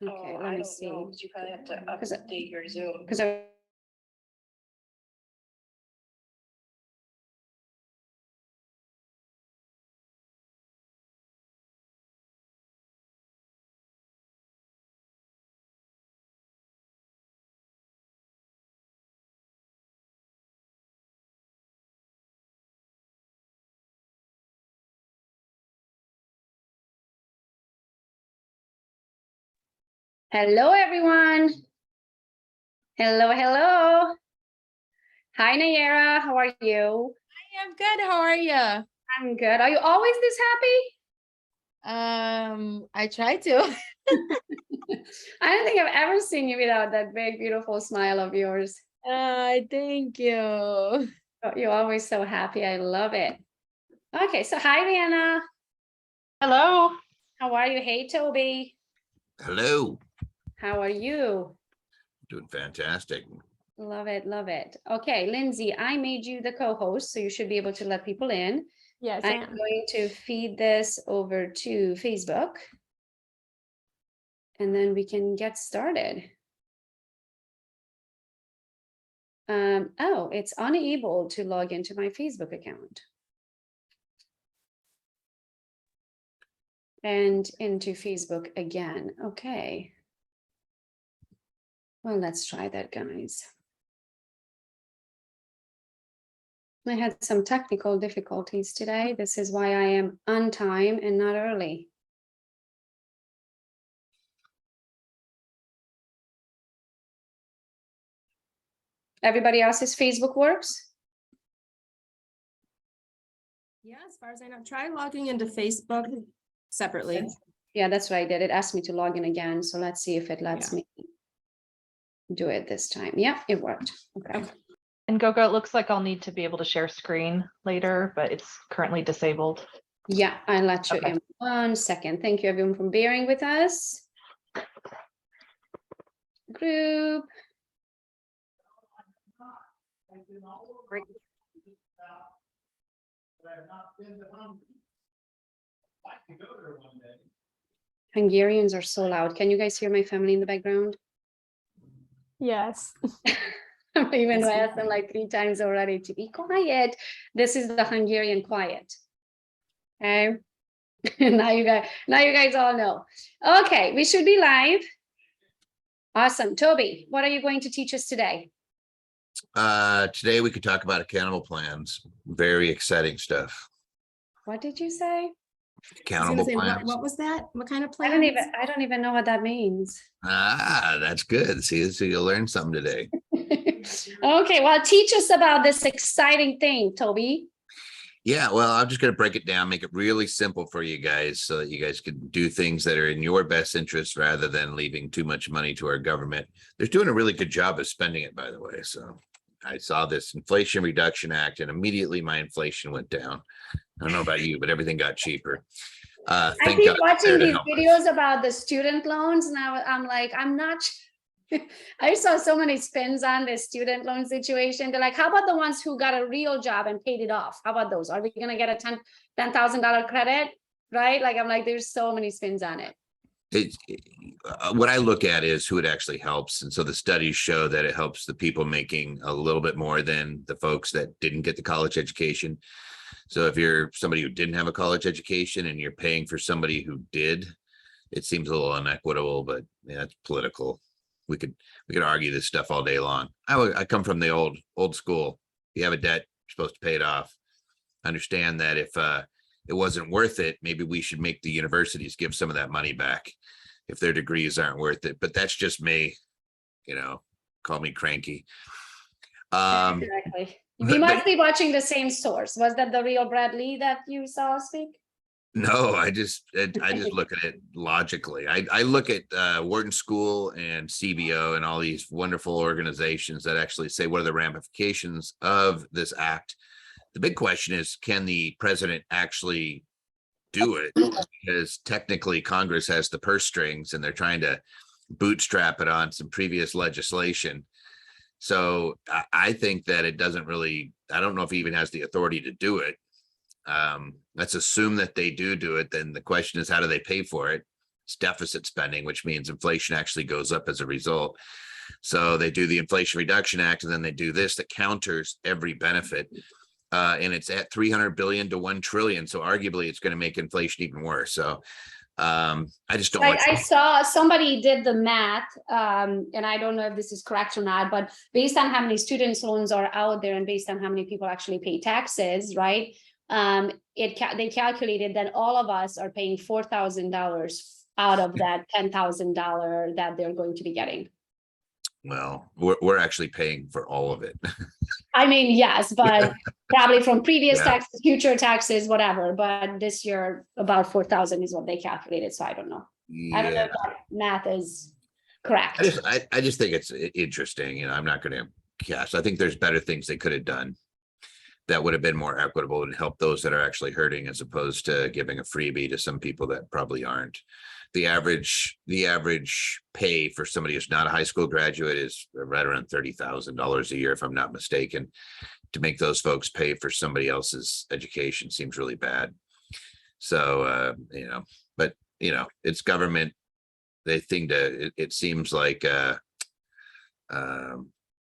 Okay, Oh, let I me don't see. know, 'cause you probably have to 'Cause update your Zoom. Because I Hello, everyone. Hello, hello. Hi, Nayera. How are you? I'm good. How are you? I'm good. Are you always this I try to. happy? I don't think I've ever seen you without that big, beautiful smile of yours. Thank you. You're always so happy. I love it. Okay, so hi, Riana. Hello. How are you? Hey, Toby. Hello. How are you? Doing fantastic. Love it, love it. Okay, Lindsay, I made you the co-host, so you should be able to let people in. Yes, I'm going to feed this over to Facebook. And then we can get started. Oh, it's unable to log into my Facebook account. And into Facebook again. Okay. Well, let's try that, guys. I had some technical difficulties today. This is why I am on time and not early. Everybody else's Facebook works? Yeah, as far as I know, try logging into Facebook separately. Yeah, that's what I did. It asked me to log in again. So let's see if it lets me do it this time. Yeah, it worked. Okay. And Gogo, it looks like I'll need to be able to share screen later, but it's currently disabled. Yeah, I'll let you Okay. in 1 second. Thank you everyone for bearing with us. Group. Great. Hungarians are so loud. Can you guys hear my family in the background? Yes. Even though I asked them like 3 times already to be quiet. This is the Hungarian quiet. Okay. now you guys all know. Okay, we should be live. Awesome. Toby, what are you going to teach us today? Today we could talk about accountable plans. Very exciting stuff. What did you say? Accountable plans. What was that? What kind of plan? I don't even know what that means. Ah, that's good. See, so you'll learn something today. Okay, well, teach us about this exciting thing, Toby. Yeah, well, I'm just going to break it down, make it really simple for you guys so that you guys can do things that are in your best interest rather than leaving too much money to our government. They're doing a really good job of spending it, by the way. So I saw this Inflation Reduction Act and immediately my inflation went down. I don't know about you, but everything got cheaper. I Thank keep God watching they're there to these help us. videos about the student loans. Now I'm like, I'm not. I saw so many spins on this student loan situation. They're like, how about the ones who got a real job and paid it off? How about those? Are we gonna get a $10,000 credit? Right? Like, I'm like, there's so many spins on it. What I look at is who it actually helps. And so the studies show that it helps the people making a little bit more than the folks that didn't get the college education. So if you're somebody who didn't have a college education and you're paying for somebody who did, it seems a little inequitable, but yeah, it's political. We could argue this stuff all day long. I come from the old school. If you have a debt, you're supposed to pay it off. Understand that if it wasn't worth it, maybe we should make the universities give some of that money back if their degrees aren't worth it. But that's just me, call me cranky. Exactly. We must be watching the same source. Was that the real Brad Lee that you saw speak? No, I just look at it logically. I look at Wharton School and CBO and all these wonderful organizations that actually say what are the ramifications of this act. The big question is, can the president actually do it? Because technically Congress has the purse strings and they're trying to bootstrap it on some previous legislation. So I think that it doesn't really, I don't know if he even has the authority to do it. Let's assume that they do it. Then the question is, how do they pay for it? It's deficit spending, which means inflation actually goes up as a result. So they do the Inflation Reduction Act, and then they do this that counters every benefit. And it's at 300 billion to 1 trillion. So arguably it's going to make inflation even worse. So I just don't I saw somebody did the math, and I don't know if this is correct or not, but based on how many students loans are out there and based on how many people actually pay taxes, right? They calculated that all of us are paying $4,000 out of that $10,000 that they're going to be getting. Well, we're actually paying for all of it. I mean, yes, but probably from previous Yeah. taxes, future taxes, whatever. But this year, about 4,000 is what they calculated. So I don't know. I don't know Yeah, if that math is correct. I just think it's interesting. You know, I'm not going to cash. I think there's better things they could have done that would have been more equitable and help those that are actually hurting, as opposed to giving a freebie to some people that probably aren't. The average pay for somebody who's not a high school graduate is right around $30,000 a year, if I'm not mistaken. To make those folks pay for somebody else's education seems really bad. So, you know, but you know, it's government. They think that it seems like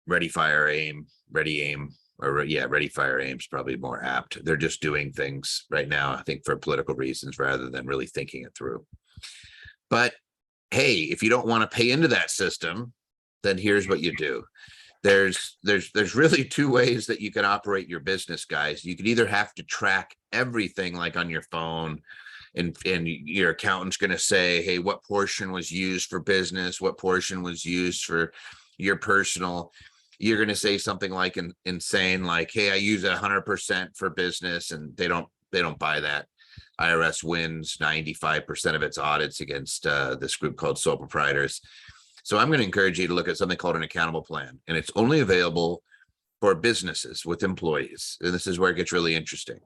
ready, fire, aim, ready, aim, or yeah, ready, fire, aim is probably more apt. They're just doing things right now, I think, for political reasons rather than really thinking it through. But hey, if you don't want to pay into that system, then here's what you do. There's really two ways that you can operate your business, guys. You could either have to track everything like on your phone, and your accountant's going to say, hey, what portion was used for business, what portion was used for your personal. You're going to say something like insane, like, hey, I use 100% for business, and they don't buy that. IRS wins 95% of its audits against this group called sole proprietors. So I'm going to encourage you to look at something called an accountable plan, and it's only available for businesses with employees. And this is where it gets really interesting.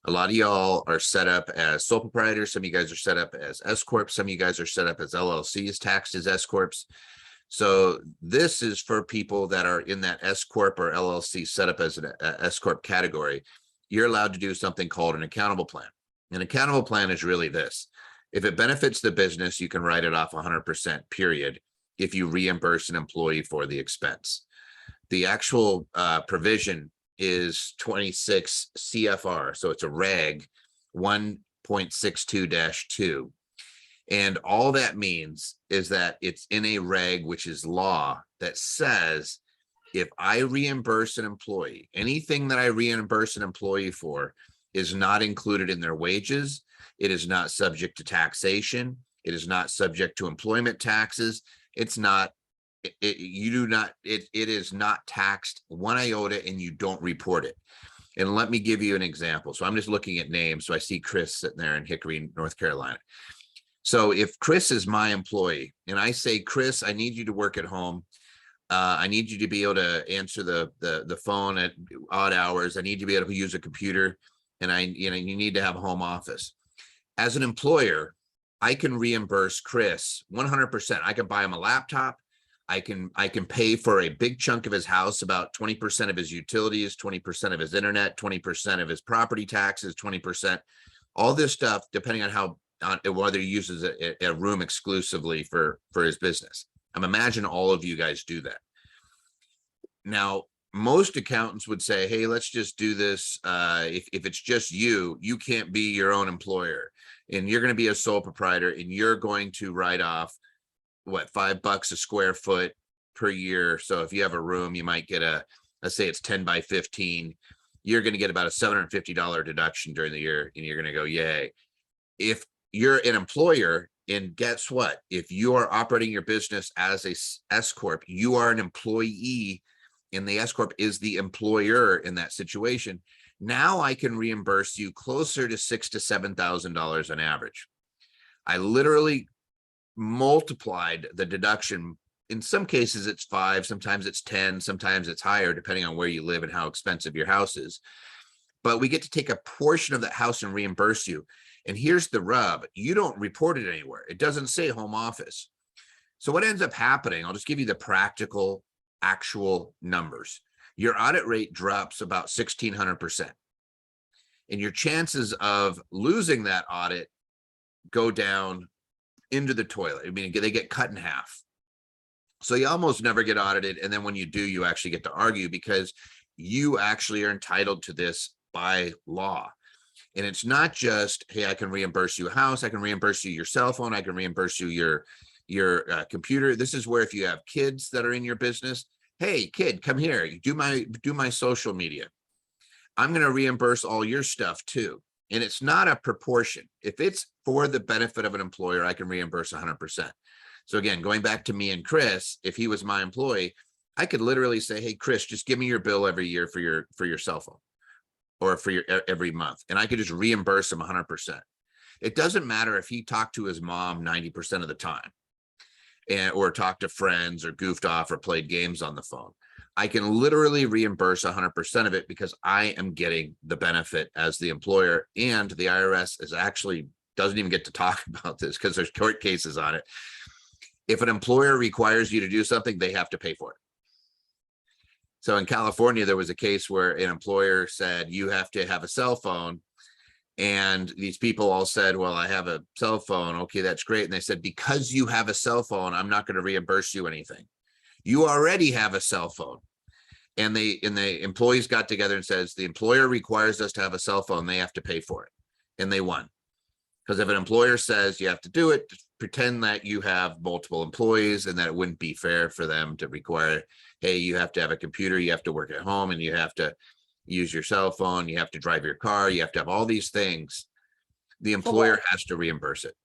A lot of y'all are set up as sole proprietors. Some of you guys are set up as S Corps. Some of you guys are set up as LLCs, taxed as S Corps. So this is for people that are in that S Corp or LLC set up as an S Corp category. You're allowed to do something called an accountable plan. An accountable plan is really this. If it benefits the business, you can write it off 100%, period, if you reimburse an employee for the expense. The actual provision is 26 CFR, so it's a reg 1.62-2. And all that means is that it's in a reg, which is law, that says if I reimburse an employee, anything that I reimburse an employee for is not included in their wages. It is not subject to taxation. It is not subject to employment taxes. It's not, it is not taxed 1 iota, and you don't report it. And let me give you an example. So I'm just looking at names. So I see Chris sitting there in Hickory, North Carolina. So if Chris is my employee and I say, Chris, I need you to work at home. I need you to be able to answer the phone at odd hours. I need you to be able to use a computer. And you need to have a home office. As an employer, I can reimburse Chris 100%. I can buy him a laptop. I can pay for a big chunk of his house, about 20% of his utilities, 20% of his internet, 20% of his property taxes, 20%, all this stuff, depending on whether he uses a room exclusively for his business. Imagine all of you guys do that. Now, most accountants would say, hey, let's just do this. If it's just you can't be your own employer, and you're going to be a sole proprietor, and you're going to write off what, $5 a square foot per year. So if you have a room, you might get let's say it's 10 by 15. You're going to get about a $750 deduction during the year, and you're going to go, yay. If you're an employer, and guess what? If you are operating your business as a S Corp, you are an employee, and the S Corp is the employer in that situation. Now I can reimburse you closer to $6,000 to $7,000 on average. I literally multiplied the deduction. In some cases it's 5, sometimes it's 10, sometimes it's higher, depending on where you live and how expensive your house is. But we get to take a portion of that house and reimburse you. And here's the rub. You don't report it anywhere. It doesn't say home office. So what ends up happening, I'll just give you the practical, actual numbers. Your audit rate drops about 1,600%. And your chances of losing that audit go down into the toilet. I mean, they get cut in half. So you almost never get audited. And then when you do, you actually get to argue because you actually are entitled to this by law. And it's not just, hey, I can reimburse you a house, I can reimburse you your cell phone, I can reimburse you your computer. This is where if you have kids that are in your business, hey, kid, come here, do my social media. I'm going to reimburse all your stuff too. And it's not a proportion. If it's for the benefit of an employer, I can reimburse 100%. So again, going back to me and Chris, if he was my employee, I could literally say, hey, Chris, just give me your bill every year for your cell phone or for your every month. And I could just reimburse him 100%. It doesn't matter if he talked to his mom 90% of the time or talked to friends or goofed off or played games on the phone. I can literally reimburse 100% of it because I am getting the benefit as the employer, and the IRS is actually doesn't even get to talk about this because there's court cases on it. If an employer requires you to do something, they have to pay for it. So in California, there was a case where an employer said, you have to have a cell phone. And these people all said, well, I have a cell phone. Okay, that's great. And they said, because you have a cell phone, I'm not going to reimburse you anything. You already have a cell phone. And the employees got together and says, the employer requires us to have a cell phone. They have to pay for it. And they won. Because if an employer says you have to do it, pretend that you have multiple employees and that it wouldn't be fair for them to require, hey, you have to have a computer, you have to work at home, and you have to use your cell phone, you have to drive your car, you have to have all these things. The employer has to reimburse it.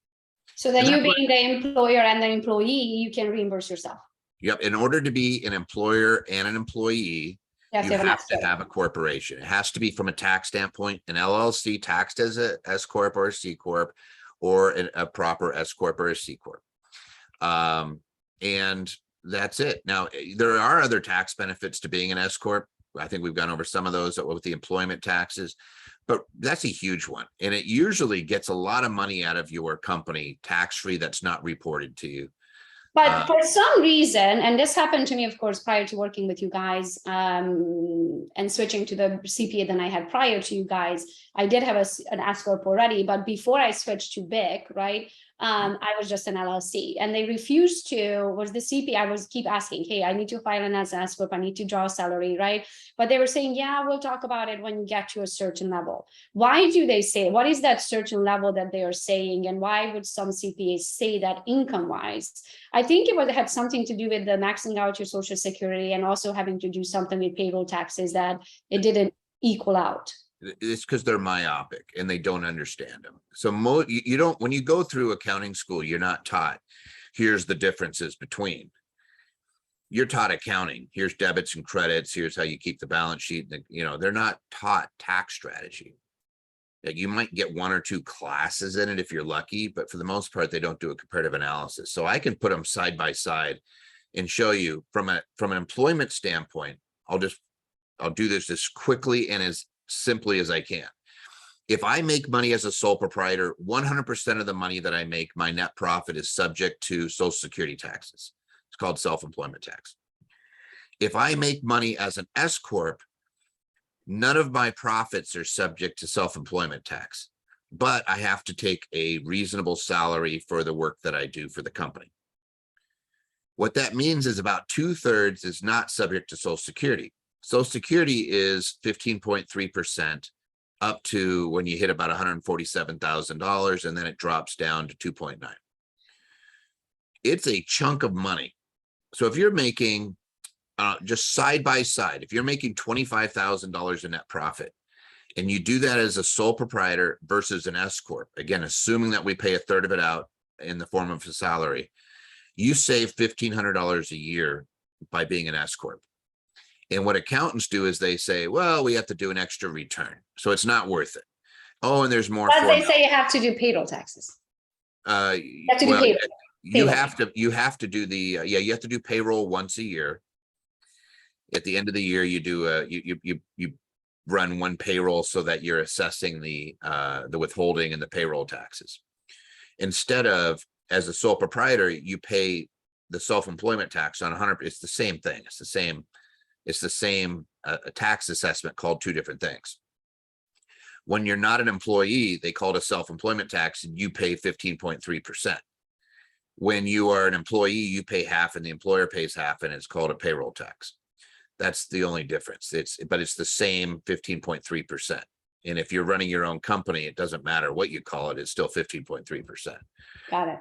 So then you being the employer and the employee, you can reimburse yourself. Yep. In order to be an employer and an employee, you have to have a corporation. It has to be from a tax standpoint, an LLC taxed as a S corp or a C corp, or a proper S corp or a C corp. And that's it. Now, there are other tax benefits to being an S corp. I think we've gone over some of those with the employment taxes, but that's a huge one. And it usually gets a lot of money out of your company tax-free that's not reported to you. But for some reason, and this happened to me, of course, prior to working with you guys and switching to the CPA than I had prior to you guys, I did have an S corp already, but before I switched to BIC, right, I was just an LLC, and they refused to, was the CPA, I was keep asking, hey, I need to file an S corp, I need to draw a salary, right? But they were saying, yeah, we'll talk about it when you get to a certain level. Why do they say, what is that certain level that they are saying? And why would some CPAs say that income-wise? I think it had something to do with the maxing out your Social Security and also having to do something with payroll taxes that it didn't equal out. It's because they're myopic and they don't understand them. So you don't, when you go through accounting school, you're not taught, here's the differences between. You're taught accounting. Here's debits and credits. Here's how you keep the balance sheet. They're not taught tax strategy. Like, you might get one or two classes in it if you're lucky, but for the most part, they don't do a comparative analysis. So I can put them side by side and show you from an employment standpoint. I'll do this as quickly and as simply as I can. If I make money as a sole proprietor, 100% of the money that I make, my net profit is subject to Social Security taxes. It's called self-employment tax. If I make money as an S corp, none of my profits are subject to self-employment tax, but I have to take a reasonable salary for the work that I do for the company. What that means is about 2/3 is not subject to Social Security. Social Security is 15.3% up to when you hit about $147,000, and then it drops down to 2.9. It's a chunk of money. So if you're making just side by side, if you're making $25,000 in net profit, and you do that as a sole proprietor versus an S corp, again, assuming that we pay 1/3 of it out in the form of a salary, you save $1,500 a year by being an S corp. And what accountants do is they say, well, we have to do an extra return, so it's not worth it. Oh, and there's more. But they say you have to do payroll taxes. You have to do payroll. You have to do the you have to do payroll once a year. At the end of the year, you do you run one payroll so that you're assessing the withholding and the payroll taxes. Instead of, as a sole proprietor, you pay the self-employment tax on 100. It's the same thing. It's the same tax assessment called two different things. When you're not an employee, they call it a self-employment tax, and you pay 15.3%. When you are an employee, you pay half and the employer pays half, and it's called a payroll tax. That's the only difference. But it's the same 15.3%. And if you're running your own company, it doesn't matter what you call it, it's still 15.3%. Got it.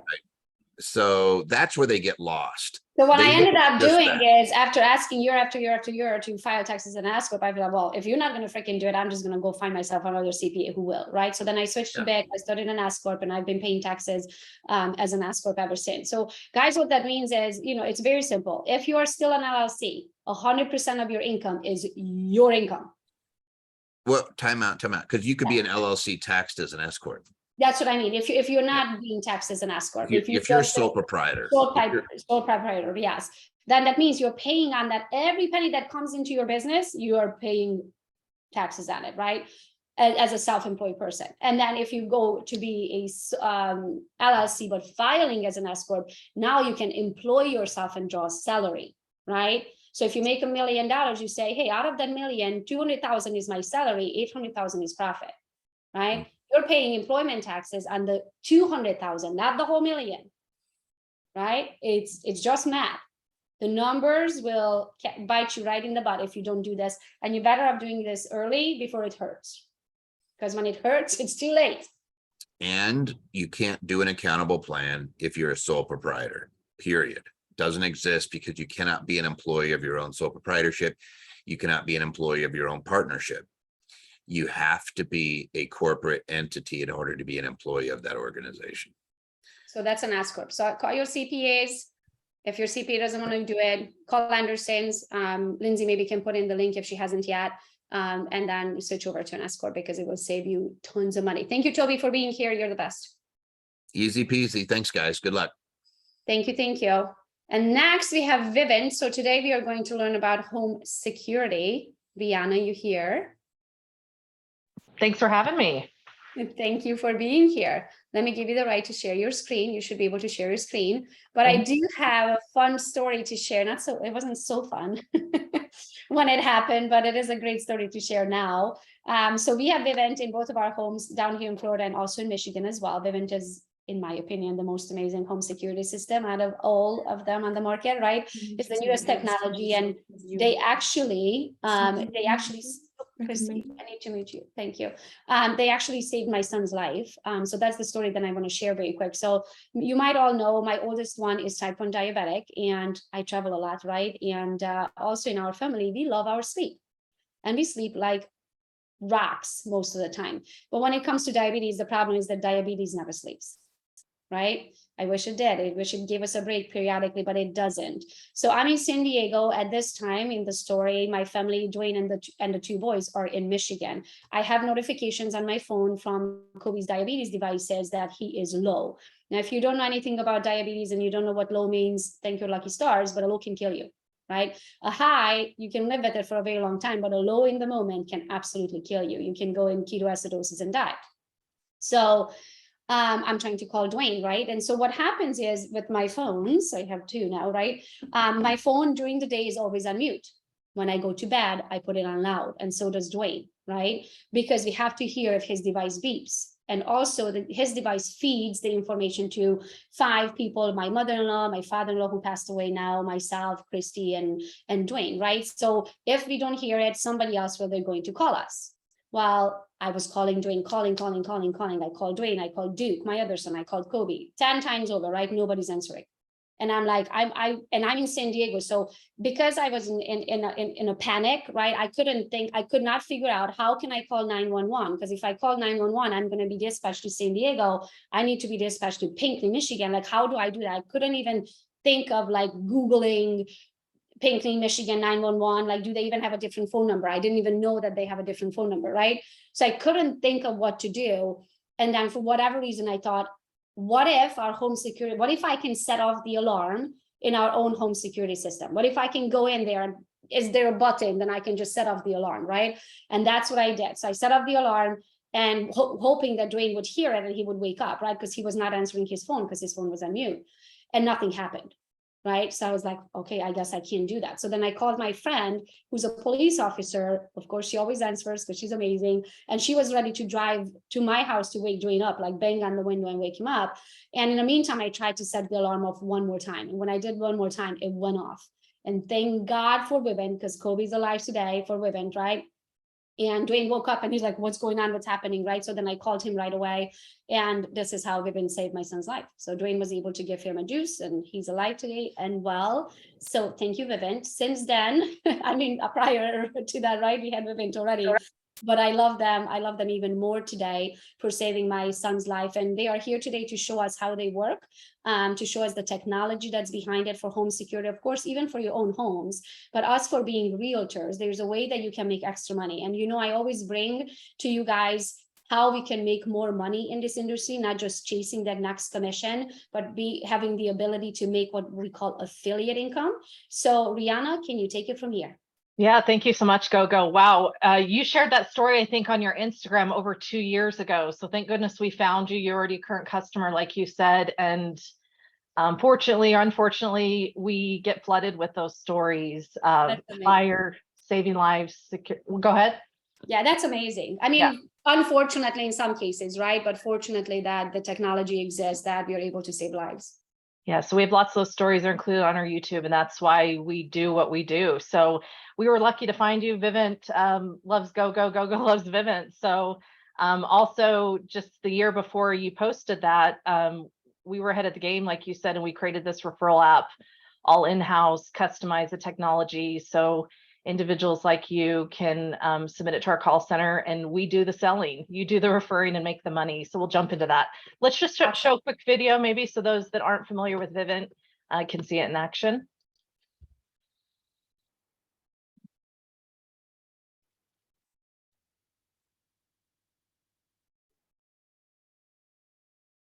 So that's where they get lost. So what They I look ended at up just doing that. is after asking year after year after year to file taxes and S corp, I feel like, well, if you're not going to freaking do it, I'm just going to go find myself another CPA who will, right? So then I switched to Yeah. BIC, I started an S corp, and I've been paying taxes as an S corp ever since. So guys, what that means is, it's very simple. If you are still an LLC, 100% of your income is your income. Well, time out, because you could be an LLC taxed as an S corp. That's what I mean. If you're not being taxed as an S corp, If you're a sole proprietor. sole proprietor, yes, then that means you're paying on that every penny that comes into your business, you are paying taxes on it, right? As a self-employed person. And then if you go to be a LLC but filing as an S corp, now you can employ yourself and draw salary, right? So if you make $1 million, you say, hey, out of that million, 200,000 is my salary, 800,000 is profit, right? You're paying employment taxes on the 200,000, not the whole million, right? It's just math. The numbers will bite you right in the butt if you don't do this, and you're better off doing this early before it hurts, because when it hurts, it's too late. And you can't do an accountable plan if you're a sole proprietor, period. Doesn't exist, because you cannot be an employee of your own sole proprietorship. You cannot be an employee of your own partnership. You have to be a corporate entity in order to be an employee of that organization. So that's an S corp. So call your CPAs. If your CPA doesn't want to do it, call Anderson's. Lindsay maybe can put in the link if she hasn't yet, and then switch over to an S corp, because it will save you tons of money. Thank you, Toby, for being here. You're the best. Easy peasy. Thanks, guys. Good luck. Thank you. Thank you. And next we have Vivint. So today we are going to learn about home security. Riana, you here? Thanks for having me. Thank you for being here. Let me give you the right to share your screen. You should be able to share your screen, but I do have a fun story to share. It wasn't so fun when it happened, but it is a great story to share now. So we have Vivint in both of our homes down here in Florida and also in Michigan as well. Vivint is, in my opinion, the most amazing home security system out of all of them on the market, right? It's the newest technology, and they actually, Christy, I need to meet you. Thank you. They actually saved my son's life. So that's the story that I want to share very quick. So you might all know my oldest one is type 1 diabetic, and I travel a lot, right? And also in our family, we love our sleep, and we sleep like rocks most of the time. But when it comes to diabetes, the problem is that diabetes never sleeps, right? I wish it did. I wish it gave us a break periodically, but it doesn't. So I'm in San Diego at this time in the story. My family, Dwayne and the two boys, are in Michigan. I have notifications on my phone from Kobe's diabetes devices that he is low. Now, if you don't know anything about diabetes and you don't know what low means, thank your lucky stars, but a low can kill you, right? A high, you can live with it for a very long time, but a low in the moment can absolutely kill you. You can go in ketoacidosis and die. So I'm trying to call Dwayne, right? And so what happens is with my phones, I have two now, right? My phone during the day is always on mute. When I go to bed, I put it on loud, and so does Dwayne, right? Because we have to hear if his device beeps. And also his device feeds the information to 5 people, my mother-in-law, my father-in-law who passed away now, myself, Christy, and Dwayne, right? So if we don't hear it, somebody else they're going to call us. Well, I was calling Dwayne, calling. I called Dwayne, I called Duke, my other son, I called Kobe 10 times over, right? Nobody's answering. And I'm like, I'm in San Diego. So because I was in a panic, right? I could not figure out how can I call 911? Because if I call 911, I'm going to be dispatched to San Diego. I need to be dispatched to Pinckney, Michigan. Like, how do I do that? I couldn't even think of like Googling Pinckney, Michigan 911, like, do they even have a different phone number? I didn't even know that they have a different phone number, right? So I couldn't think of what to do. And then for whatever reason, I thought, what if our home security, what if I can set off the alarm in our own home security system? What if I can go in there and is there a button, then I can just set off the alarm, right? And that's what I did. So I set off the alarm and hoping that Dwayne would hear it and he would wake up, right? Because he was not answering his phone because his phone was on mute, and nothing happened. right? So I was like, okay, I guess I can't do that. So then I called my friend who's a police officer. Of course, she always answers because she's amazing. And she was ready to drive to my house to wake Dwayne up, like bang on the window and wake him up. And in the meantime, I tried to set the alarm off one more time. And when I did one more time, it went off. And thank God for Vivint, because Kobe's alive today for Vivint, right? And Dwayne woke up and he's like, what's going on? What's happening? Right. So then I called him right away. And this is how Vivint saved my son's life. So Dwayne was able to give him a juice and he's alive today and well. So thank you, Vivint. Since then, I mean, prior to that, right, we had Vivint already. But I love them. I love them even more today for saving my son's life. And they are here today to show us how they work, to show us the technology that's behind it for home security, of course, even for your own homes, but us for being realtors, there's a way that you can make extra money. And, you know, I always bring to you guys how we can make more money in this industry, not just chasing that next commission, but having the ability to make what we call affiliate income. So Riana, can you take it from here? Yeah, thank you so much, Gogo. Wow, you shared that story, I think, on your Instagram over 2 years ago. So thank goodness we found you. You're already a current customer, like you said. And fortunately or unfortunately, we get flooded with those stories of fire, saving lives. Go ahead. Yeah, that's amazing. I mean, yeah. Unfortunately, in some cases, right? But fortunately that the technology exists that we are able to save lives. Yeah, so we have lots of those stories are included on our YouTube, and that's why we do what we do. So we were lucky to find you. Vivint loves Gogo, Gogo loves Vivint. So also just the year before you posted that, we were ahead of the game, like you said, and we created this referral app, all in-house, customize the technology. So individuals like you can submit it to our call center and we do the selling. You do the referring and make the money. So we'll jump into that. Let's just show a quick video maybe so those that aren't familiar with Vivint can see it in action.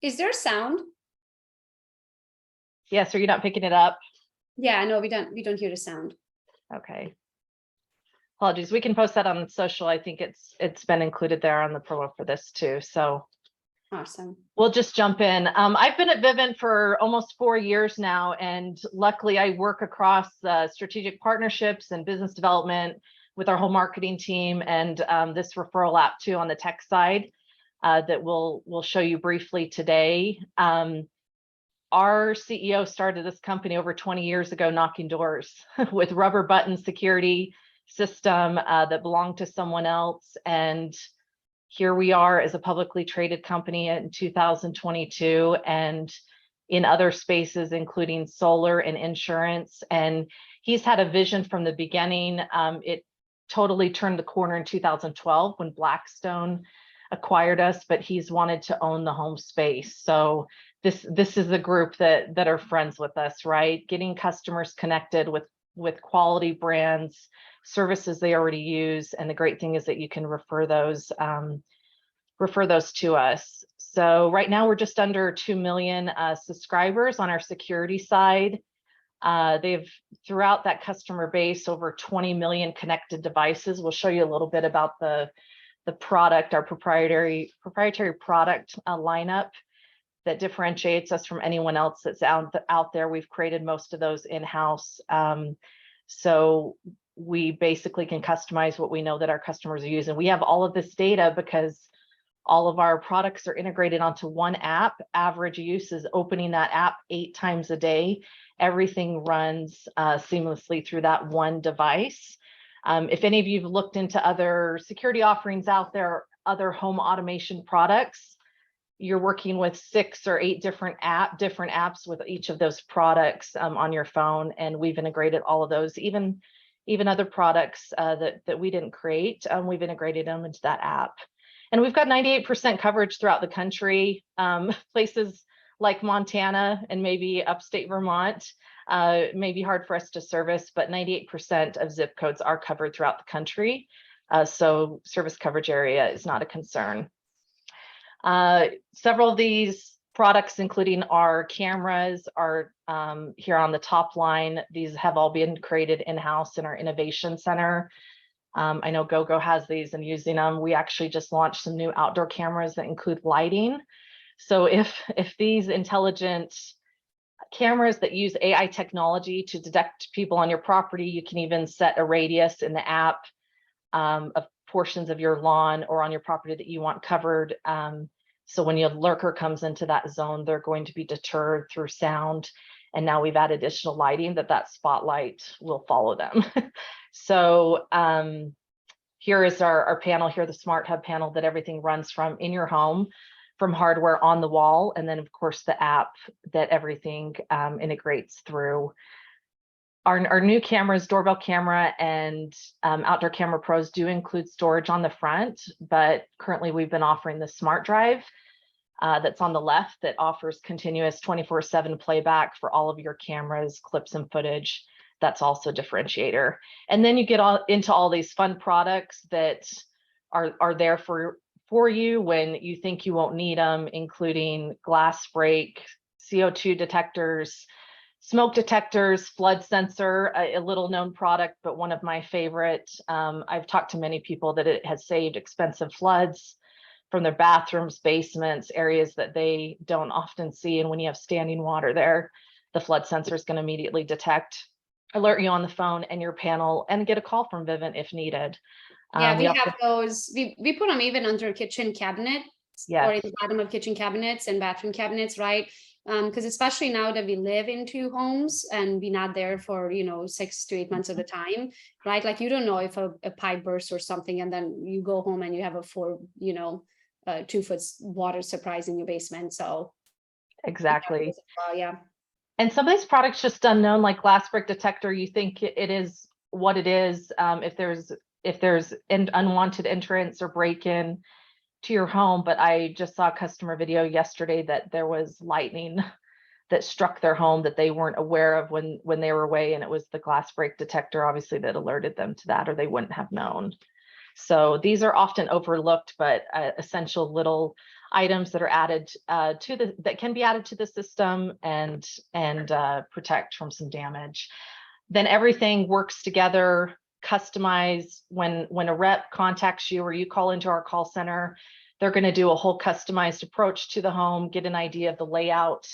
Is there sound? Yes, are you not picking it up? Yeah, no, we don't hear the sound. Okay. Apologies. We can post that on social. I think it's been included there on the promo for this too. So awesome. We'll just jump in. I've been at Vivint for almost 4 years now, and luckily I work across strategic partnerships and business development with our whole marketing team and this referral app too on the tech side that we'll show you briefly today. Our CEO started this company over 20 years ago, knocking doors with rubber button security system that belonged to someone else. And here we are as a publicly traded company in 2022 and in other spaces, including solar and insurance. And he's had a vision from the beginning. It totally turned the corner in 2012 when Blackstone acquired us, but he's wanted to own the home space. So this is a group that are friends with us, right? Getting customers connected with quality brands, services they already use. And the great thing is that you can refer those to us. So right now we're just under 2 million subscribers on our security side. They've throughout that customer base over 20 million connected devices. We'll show you a little bit about the product, our proprietary product lineup that differentiates us from anyone else that's out there. We've created most of those in-house. So we basically can customize what we know that our customers are using. We have all of this data because all of our products are integrated onto one app. Average use is opening that app 8 times a day. Everything runs seamlessly through that one device. If any of you have looked into other security offerings out there, other home automation products, you're working with 6 or 8 different apps with each of those products on your phone, and we've integrated all of those. Even other products that we didn't create, we've integrated them into that app. And we've got 98% coverage throughout the country. Places like Montana and maybe upstate Vermont may be hard for us to service, but 98% of zip codes are covered throughout the country. So service coverage area is not a concern. Several of these products, including our cameras, are here on the top line. These have all been created in-house in our innovation center. I know Gogo has these and using them. We actually just launched some new outdoor cameras that include lighting. So if these intelligent cameras that use AI technology to detect people on your property. You can even set a radius in the app of portions of your lawn or on your property that you want covered. So when your lurker comes into that zone, they're going to be deterred through sound. And now we've added additional lighting that spotlight will follow them. So here is our panel here, the Smart Hub panel that everything runs from in your home, from hardware on the wall. And then of course the app that everything integrates through. Our new cameras, doorbell camera and outdoor camera pros do include storage on the front, but currently we've been offering the Smart Drive that's on the left that offers continuous 24/7 playback for all of your cameras, clips and footage. That's also a differentiator. And then you get into all these fun products that are there for you when you think you won't need them, including glass break, CO2 detectors, smoke detectors, flood sensor, a little known product, but one of my favorite. I've talked to many people that it has saved expensive floods from their bathrooms, basements, areas that they don't often see. And when you have standing water there, the flood sensor is going to immediately detect, alert you on the phone and your panel, and get a call from Vivint if needed. Yeah, we have those. We put them even under kitchen cabinets, Yes. or in the bottom of kitchen cabinets and bathroom cabinets, right? Because especially now that we live in two homes and we're not there for 6 to 8 months at a time, right? Like you don't know if a pipe bursts or something, and then you go home and you have a 2-foot water surprise in your basement. So exactly. Yeah. And some of these products just unknown, like glass break detector, you think it is what it is. If there's an unwanted entrance or break-in to your home, but I just saw a customer video yesterday that there was lightning that struck their home that they weren't aware of when they were away, and it was the glass break detector, obviously, that alerted them to that, or they wouldn't have known. So these are often overlooked, but essential little items that are added that can be added to the system and protect from some damage. Then everything works together, customized. When a rep contacts you or you call into our call center, they're going to do a whole customized approach to the home, get an idea of the layout,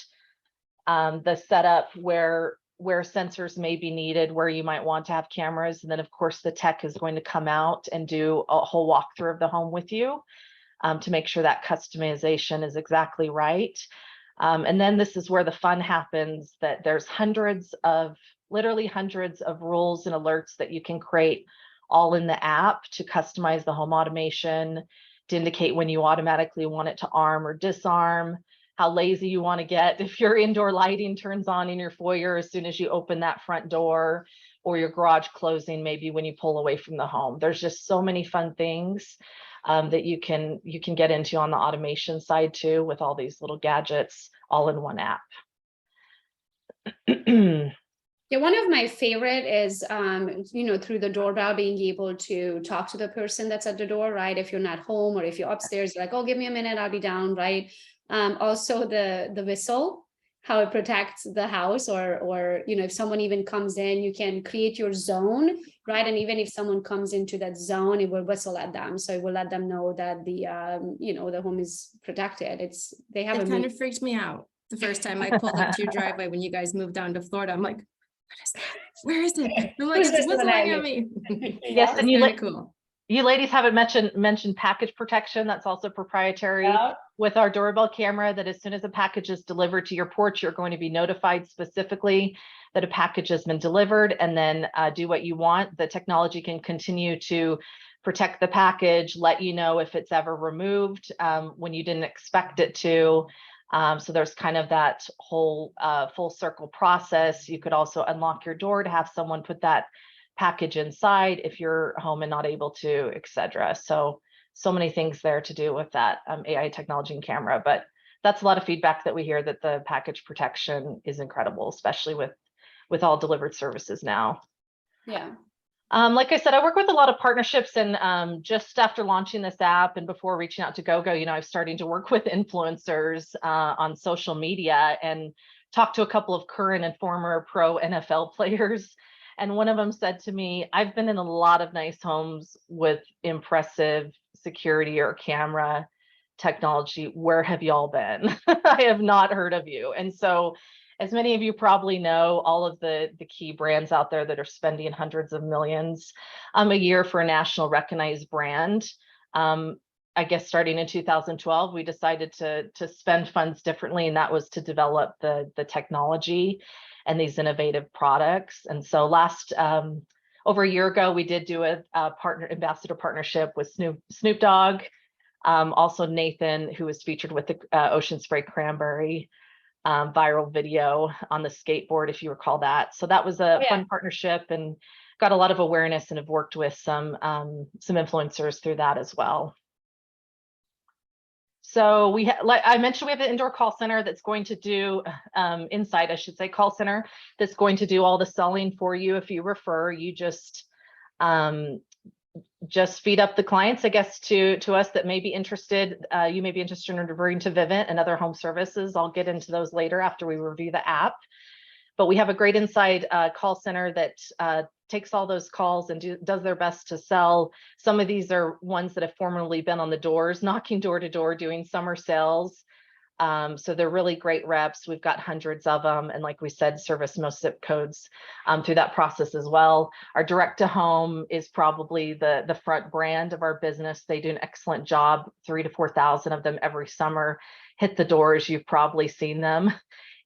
the setup, where sensors may be needed, where you might want to have cameras. And then of course the tech is going to come out and do a whole walkthrough of the home with you to make sure that customization is exactly right. And then this is where the fun happens, that there's literally hundreds of rules and alerts that you can create all in the app to customize the home automation, to indicate when you automatically want it to arm or disarm, how lazy you want to get if your indoor lighting turns on in your foyer as soon as you open that front door, or your garage closing maybe when you pull away from the home. There's just so many fun things that you can get into on the automation side too, with all these little gadgets all in one app. Yeah, one of my favorite is, through the doorbell, being able to talk to the person that's at the door, right? If you're not home or if you're upstairs, like, oh, give me a minute, I'll be down, right? Also the whistle, how it protects the house, or if someone even comes in, you can create your zone, right? And even if someone comes into that zone, it will whistle at them. So it will let them know that the home is protected. It kind of freaked me out the first time I pulled up to your driveway when you guys moved down to Florida. I'm like, what is that? Where is it? I'm like, it's whistling at me. Yes, and cool. You ladies haven't mentioned package protection. That's also proprietary with our doorbell camera, that as soon as a package is delivered to your porch, you're going to be notified specifically that a package has been delivered, and then do what you want. The technology can continue to protect the package, let you know if it's ever removed when you didn't expect it to. So there's kind of that whole full circle process. You could also unlock your door to have someone put that package inside if you're home and not able to, etc. So many things there to do with that AI technology and camera. But that's a lot of feedback that we hear, that the package protection is incredible, especially with all delivered services now. Yeah. Like I said, I work with a lot of partnerships, and just after launching this app and before reaching out to Gogo, I'm starting to work with influencers on social media and talk to a couple of current and former pro NFL players. And one of them said to me, I've been in a lot of nice homes with impressive security or camera technology. Where have y'all been? I have not heard of you. And so, as many of you probably know, all of the key brands out there that are spending hundreds of millions a year for a national recognized brand. I guess starting in 2012, we decided to spend funds differently, and that was to develop the technology and these innovative products. And so over a year ago, we did do a ambassador partnership with Snoop Dogg. Also Nathan, who was featured with the Ocean Spray Cranberry viral video on the skateboard, if you recall that. So that was a fun partnership and got a lot of awareness, and have worked with some influencers through that as well. So like I mentioned, we have an indoor call center that's going to do inside, I should say, call center that's going to do all the selling for you. If you refer, you just feed up the clients, I guess, to us that may be interested. You may be interested in referring to Vivint and other home services. I'll get into those later after we review the app. But we have a great inside call center that takes all those calls and does their best to sell. Some of these are ones that have formerly been on the doors, knocking door to door, doing summer sales. So they're really great reps. We've got hundreds of them. And like we said, service most zip codes through that process as well. Our direct to home is probably the front brand of our business. They do an excellent job. 3,000 to 4,000 of them every summer hit the doors. You've probably seen them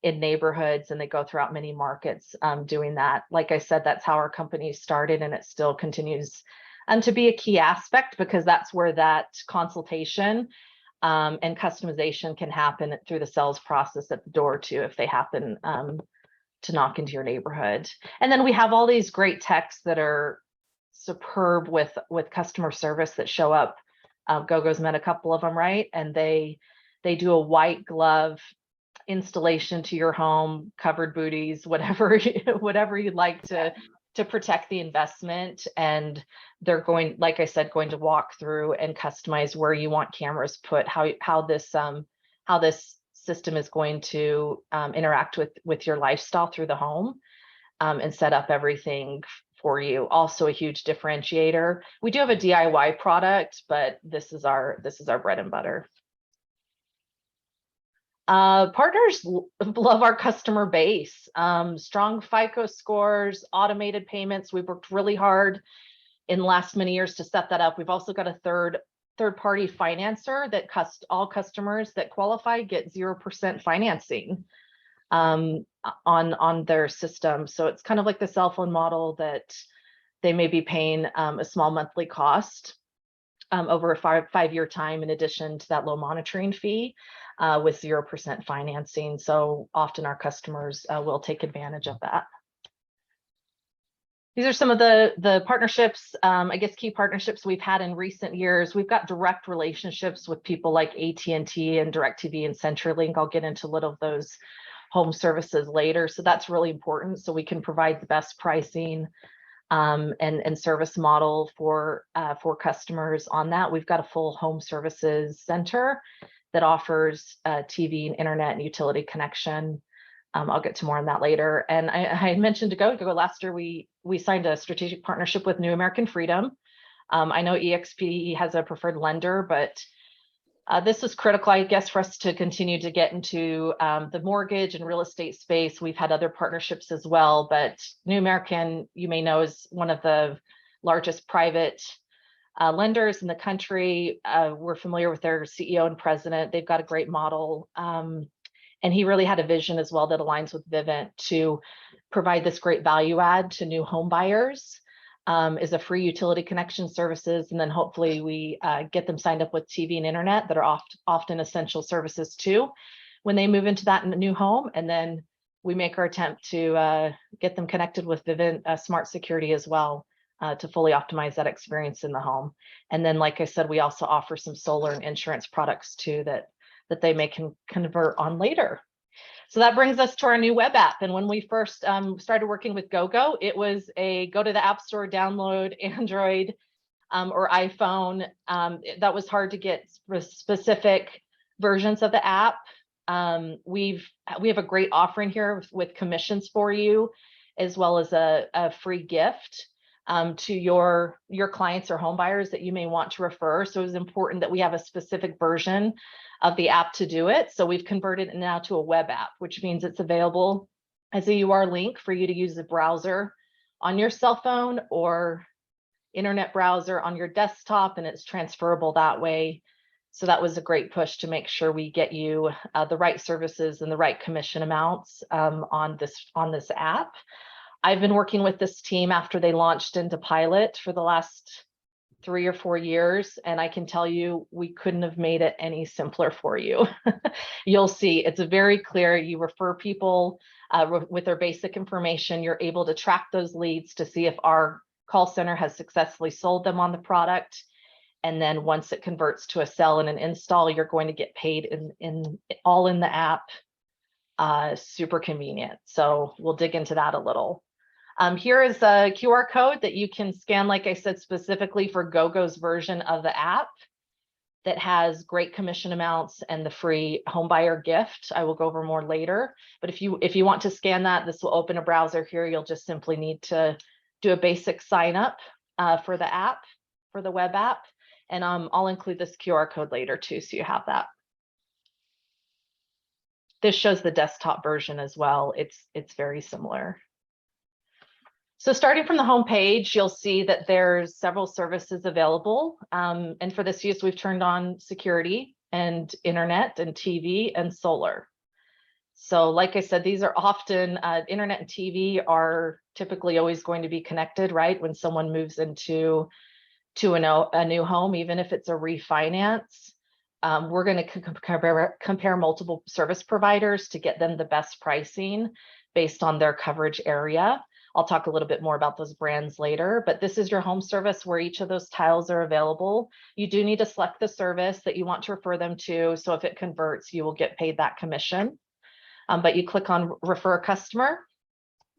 in neighborhoods, and they go throughout many markets doing that. Like I said, that's how our company started, and it still continues to be a key aspect, because that's where that consultation and customization can happen through the sales process at the door too, if they happen to knock into your neighborhood. And then we have all these great techs that are superb with customer service that show up. Gogo's met a couple of them, right? And they do a white glove installation to your home, covered booties, whatever you'd like to protect the investment. And they're going, like I said, going to walk through and customize where you want cameras put, how this system is going to interact with your lifestyle through the home, and set up everything for you. Also a huge differentiator. We do have a DIY product, but this is our bread and butter. Partners love our customer base, strong FICO scores, automated payments. We've worked really hard in the last many years to set that up. We've also got a third-party financer that all customers that qualify get 0% financing on their system. So it's kind of like the cell phone model, that they may be paying a small monthly cost over a five-year time, in addition to that low monitoring fee, with 0% financing. So often our customers will take advantage of that. These are some of the partnerships, I guess, key partnerships we've had in recent years. We've got direct relationships with people like AT&T and DirecTV and CenturyLink. I'll get into a little of those home services later. So that's really important, so we can provide the best pricing and service model for customers on that. We've got a full home services center that offers TV and internet and utility connection. I'll get to more on that later. And I mentioned to Gogo last year, we signed a strategic partnership with New American Freedom. I know EXP has a preferred lender, but this was critical, I guess, for us to continue to get into the mortgage and real estate space. We've had other partnerships as well, but New American, you may know, is one of the largest private lenders in the country. We're familiar with their CEO and president. They've got a great model. And he really had a vision as well that aligns with Vivint to provide this great value add to new home buyers, is a free utility connection services. And then hopefully we get them signed up with TV and internet that are often essential services too, when they move into that new home. And then we make our attempt to get them connected with Vivint Smart Security as well, to fully optimize that experience in the home. And then, like I said, we also offer some solar and insurance products too that they may convert on later. So that brings us to our new web app. And when we first started working with Gogo, it was a go to the App Store, download Android or iPhone. That was hard to get specific versions of the app. We have a great offering here with commissions for you, as well as a free gift to your clients or home buyers that you may want to refer. So it's important that we have a specific version of the app to do it. So we've converted it now to a web app, which means it's available as a URL link for you to use the browser on your cell phone or internet browser on your desktop, and it's transferable that way. So that was a great push to make sure we get you the right services and the right commission amounts on this app. I've been working with this team after they launched into pilot for the last 3 or 4 years, and I can tell you we couldn't have made it any simpler for you. You'll see it's very clear. You refer people with their basic information. You're able to track those leads to see if our call center has successfully sold them on the product. And then once it converts to a sell and an install, you're going to get paid all in the app. Super convenient. So we'll dig into that a little. Here is a QR code that you can scan, like I said, specifically for Gogo's version of the app that has great commission amounts and the free homebuyer gift. I will go over more later. But if you want to scan that, this will open a browser here. You'll just simply need to do a basic sign up for the app, for the web app. And I'll include this QR code later too, so you have that. This shows the desktop version as well. It's very similar. So starting from the home page, you'll see that there's several services available. And for this use, we've turned on security and internet and TV and solar. So like I said, these are often, internet and TV are typically always going to be connected, right? When someone moves into a new home, even if it's a refinance, we're going to compare multiple service providers to get them the best pricing based on their coverage area. I'll talk a little bit more about those brands later, but this is your home service where each of those tiles are available. You do need to select the service that you want to refer them to. So if it converts, you will get paid that commission. But you click on refer a customer.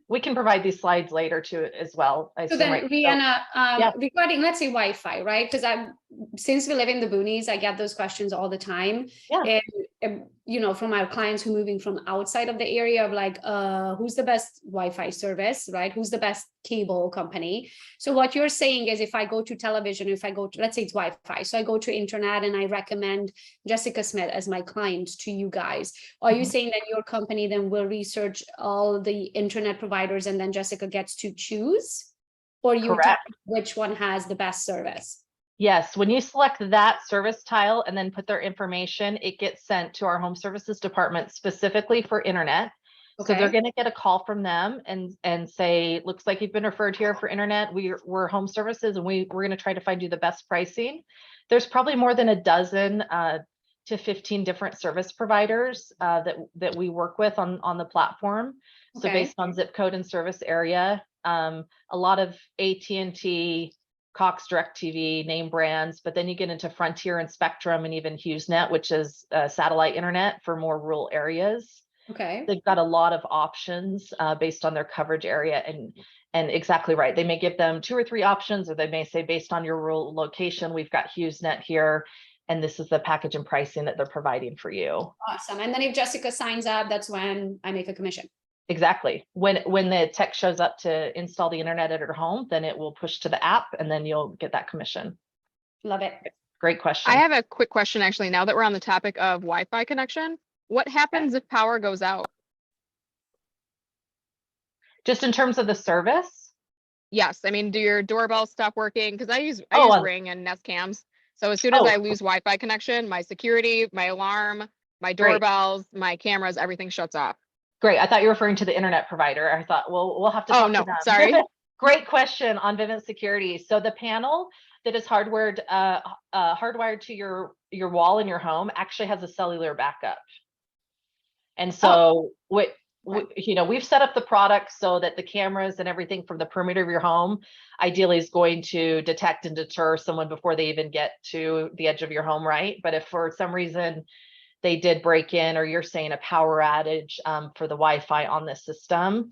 We can provide these slides later too as well. So then, Riana, yeah. regarding, let's say Wi-Fi, right? Because since we live in the boonies, I get those questions all the time. Yeah. And you know, from our clients who are moving from outside of the area of like, who's the best Wi-Fi service, right? Who's the best cable company? So what you're saying is if I go to television, if I go to, let's say it's Wi-Fi, so I go to internet and I recommend Jessica Smith as my client to you guys. Are you saying that your company then will research all the internet providers and then Jessica gets to choose? Or you tell which one has the best service? Yes, when you select that service tile and then put their information, it gets sent to our home services department specifically for internet. Okay. So they're going to get a call from them and say, looks like you've been referred here for internet. We're home services and we're going to try to find you the best pricing. There's probably more than a dozen to 15 different service providers that we work with on the platform. Okay. So based on zip code and service area, a lot of AT&T, Cox, DirecTV, name brands, but then you get into Frontier and Spectrum and even HughesNet, which is satellite internet for more rural areas. Okay. They've got a lot of options based on their coverage area and exactly right. They may give them 2 or 3 options, or they may say based on your rural location, we've got HughesNet here, and this is the package and pricing that they're providing for you. Awesome. And then if Jessica signs up, that's when I make a commission. Exactly. When the tech shows up to install the internet at her home, then it will push to the app and then you'll get that commission. Love it. Great question. I have a quick question actually, now that we're on the topic of Wi-Fi connection. What happens if power goes out? Just in terms of the service? Yes. I mean, do your doorbells stop working? Because I use Ring and Nest Cams. So as soon as I lose Wi-Fi connection, my security, my alarm, my doorbells, my cameras, everything shuts off. Great. I thought you were referring to the internet provider. I thought, well, we'll have to talk to them. Sorry. Great question on Vivint security. So the panel that is hardwired to your wall in your home actually has a cellular backup. And so we've set up the product so that the cameras and everything from the perimeter of your home ideally is going to detect and deter someone before they even get to the edge of your home, right? But if for some reason they did break in, or you're saying a power outage for the Wi-Fi on this system,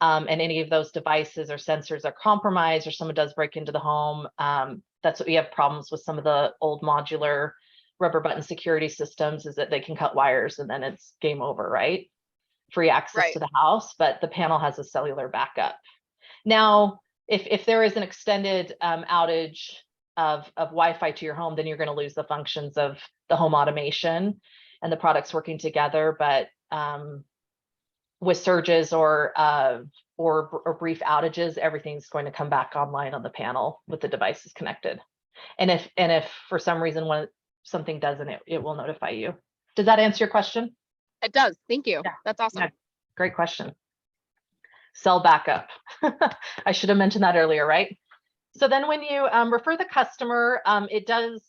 and any of those devices or sensors are compromised, or someone does break into the home, that's what we have problems with some of the old modular rubber button security systems, is that they can cut wires and then it's game over, right? Free access to the house, but the panel has a cellular backup. Now, if there is an extended outage of Wi-Fi to your home, then you're going to lose the functions of the home automation and the products working together. But with surges or brief outages, everything's going to come back online on the panel with the devices connected. And if for some reason something doesn't, it will notify you. Does that answer your question? It does. Thank you. Yeah. That's awesome. Yeah. Great question. Cell backup. I should have mentioned that earlier, right? So then when you refer the customer, it does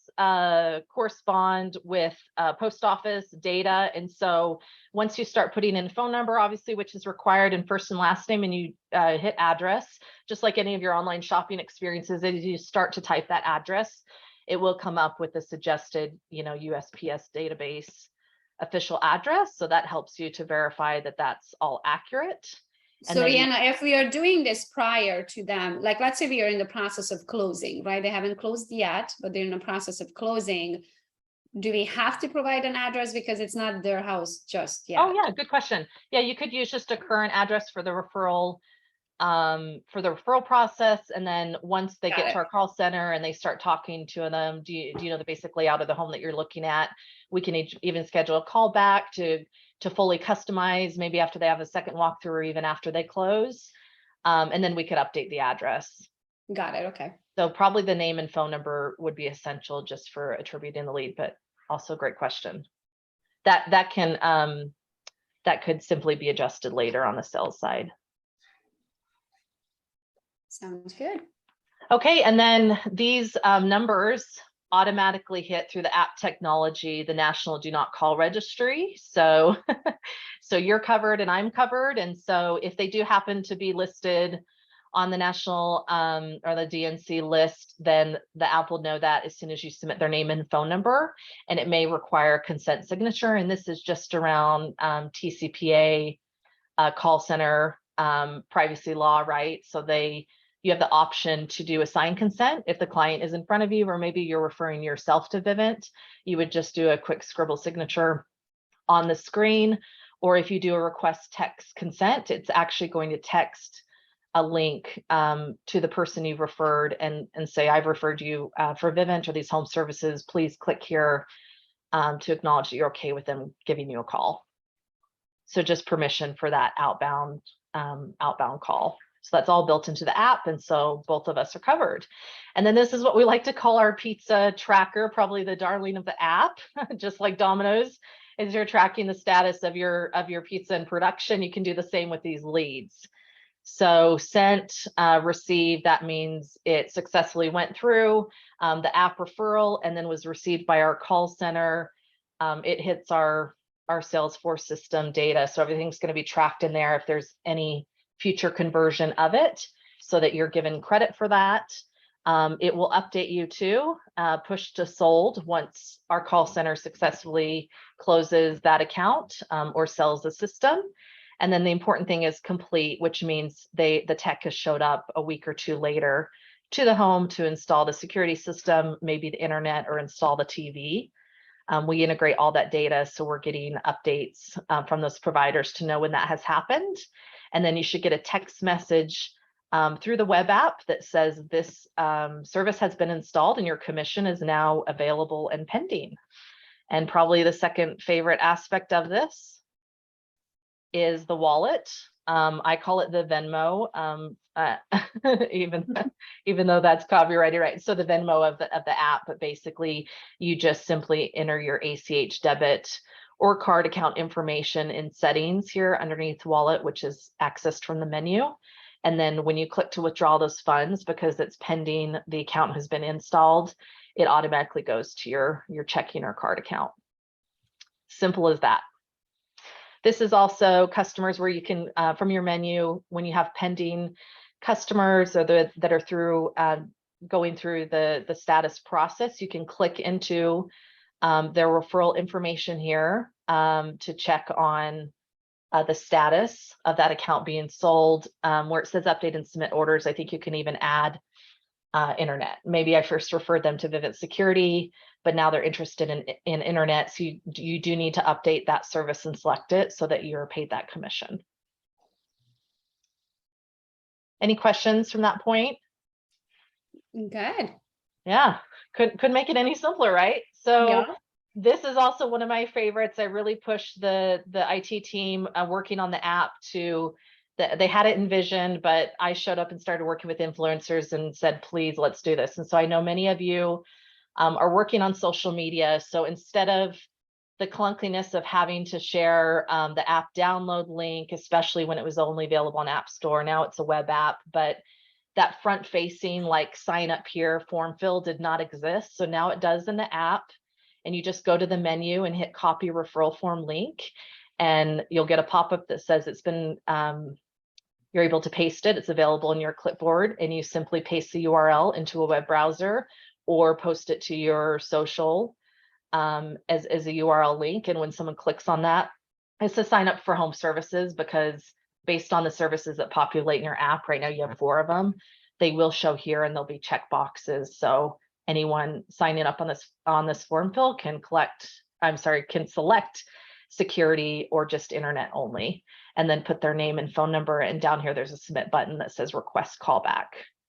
correspond with post office data. And so once you start putting in phone number, obviously, which is required in first and last name, and you hit address, just like any of your online shopping experiences, as you start to type that address, it will come up with the suggested, USPS database official address. So that helps you to verify that that's all accurate. So Riana, if we are doing this prior to them, like let's say we are in the process of closing, right? They haven't closed yet, but they're in the process of closing. Do we have to provide an address because it's not their house just yet? Oh yeah, good question. Yeah, you could use just a current address for the referral process. And then once they get to our call center and they start talking to them, do you know the basic layout of the home that you're looking at? We can even schedule a call back to fully customize, maybe after they have a second walkthrough or even after they close. And then we could update the address. Got it. Okay. So probably the name and phone number would be essential just for attributing the lead, but also great question. That could simply be adjusted later on the sales side. Sounds good. Okay, and then these numbers automatically hit through the app technology, the National Do Not Call Registry. So, so you're covered and I'm covered. And so if they do happen to be listed on the national or the DNC list, then the app will know that as soon as you submit their name and phone number, and it may require consent signature. And this is just around TCPA, call center, privacy law, right? So you have the option to do a signed consent if the client is in front of you, or maybe you're referring yourself to Vivint. You would just do a quick scribble signature on the screen. Or if you do a request text consent, it's actually going to text a link to the person you've referred and say, I've referred you for Vivint or these home services. Please click here to acknowledge that you're okay with them giving you a call. So just permission for that outbound call. So that's all built into the app. And so both of us are covered. And then this is what we like to call our pizza tracker, probably the darling of the app, just like Domino's. As you're tracking the status of your pizza in production, you can do the same with these leads. So sent, received, that means it successfully went through the app referral and then was received by our call center. It hits our Salesforce system data. So everything's going to be tracked in there if there's any future conversion of it, so that you're given credit for that. It will update you to push to sold once our call center successfully closes that account or sells the system. And then the important thing is complete, which means the tech has showed up a week or two later to the home to install the security system, maybe the internet, or install the TV. We integrate all that data, so we're getting updates from those providers to know when that has happened. And then you should get a text message through the web app that says this service has been installed and your commission is now available and pending. And probably the second favorite aspect of this is the wallet. I call it the Venmo, even though that's copyrighted, right? So the Venmo of the app, but basically you just simply enter your ACH debit or card account information in settings here underneath wallet, which is accessed from the menu. And then when you click to withdraw those funds, because it's pending, the account has been installed, it automatically goes to your checking or card account. Simple as that. This is also customers where you can, from your menu, when you have pending customers or that are through going through the status process, you can click into their referral information here to check on the status of that account being sold. Where it says update and submit orders, I think you can even add internet. Maybe I first referred them to Vivint Security, but now they're interested in internet. So you do need to update that service and select it so that you're paid that commission. Any questions from that point? Good. Yeah, couldn't make it any simpler, right? So Yeah. this is also one of my favorites. I really pushed the IT team working on the app to, they had it envisioned, but I showed up and started working with influencers and said, please, let's do this. And so I know many of you are working on social media. So instead of the clunkiness of having to share the app download link, especially when it was only available on App Store, now it's a web app, but that front facing like sign up here form fill did not exist. So now it does in the app, and you just go to the menu and hit copy referral form link, and you'll get a pop-up that says it's been, you're able to paste it. It's available in your clipboard, and you simply paste the URL into a web browser or post it to your social as a URL link. And when someone clicks on that, it's to sign up for home services, because based on the services that populate in your app right now, you have 4 of them. They will show here, and there'll be check boxes. So anyone signing up on this form fill can select security or just internet only, and then put their name and phone number. And down here, there's a submit button that says request callback.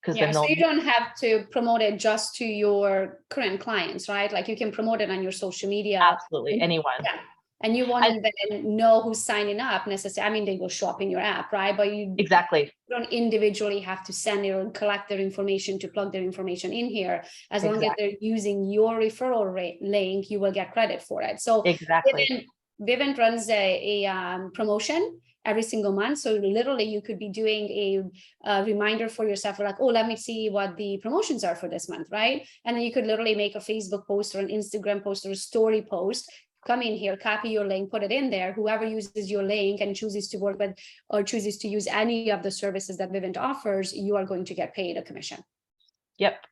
Yeah, so you don't have to promote it just to your current clients, right? Like you can promote it on your social media. Absolutely, anyone. Yeah. And you won't then know who's signing up necessarily. I mean, they will show up in your app, right? But you Exactly. don't individually have to send it or collect their information to plug their information in here. As long as they're using your referral rate link, you will get credit for it. So exactly. Vivint runs a promotion every single month. So literally you could be doing a reminder for yourself, like, oh, let me see what the promotions are for this month, right? And then you could literally make a Facebook post or an Instagram post or a story post, come in here, copy your link, put it in there. Whoever uses your link and chooses to work with or chooses to use any of the services that Vivint offers, you are going to get paid a commission. Yep.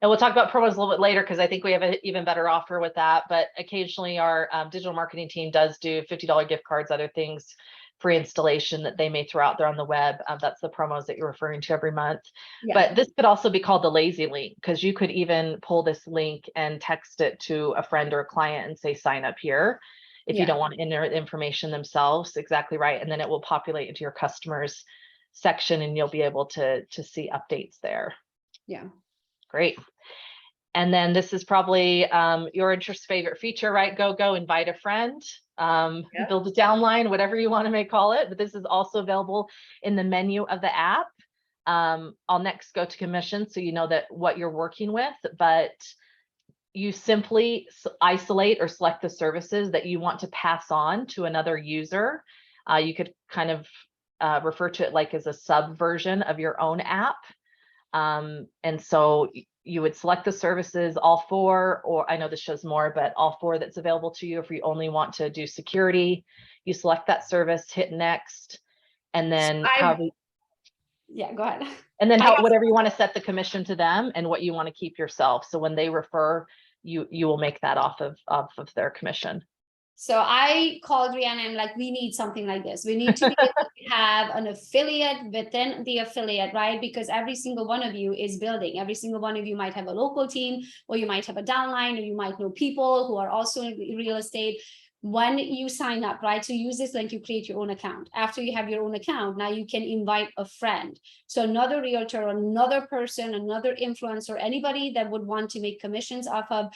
And we'll talk about promos a little bit later, because I think we have an even better offer with that. But occasionally our digital marketing team does do $50 gift cards, other things, free installation that they may throw out there on the web. That's the promos that you're referring to every month. Yeah. But this could also be called the lazy link, because you could even pull this link and text it to a friend or a client and say, sign up here. If you don't want to enter the information themselves, exactly right. And then it will populate into your customers section, and you'll be able to see updates there. Yeah. Great. And then this is probably your interest favorite feature, right? Gogo, invite a friend, build a downline, whatever you want to call it. But this is also available in the menu of the app. I'll next go to commission, so you know that what you're working with, but you simply isolate or select the services that you want to pass on to another user. You could kind of refer to it like as a subversion of your own app. And so you would select the services, all 4, or I know this shows more, but all 4 that's available to you. If you only want to do security, you select that service, hit next, and then go ahead. And then whatever you want to set the commission to them, and what you want to keep yourself. So when they refer, you will make that off of their commission. So I called Riana and like, we need something like this. We need to be able to have an affiliate within the affiliate, right? Because every single one of you is building. Every single one of you might have a local team, or you might have a downline, or you might know people who are also in real estate. When you sign up, right, to use this link, you create your own account. After you have your own account, now you can invite a friend. So another realtor, another person, another influencer, anybody that would want to make commissions off of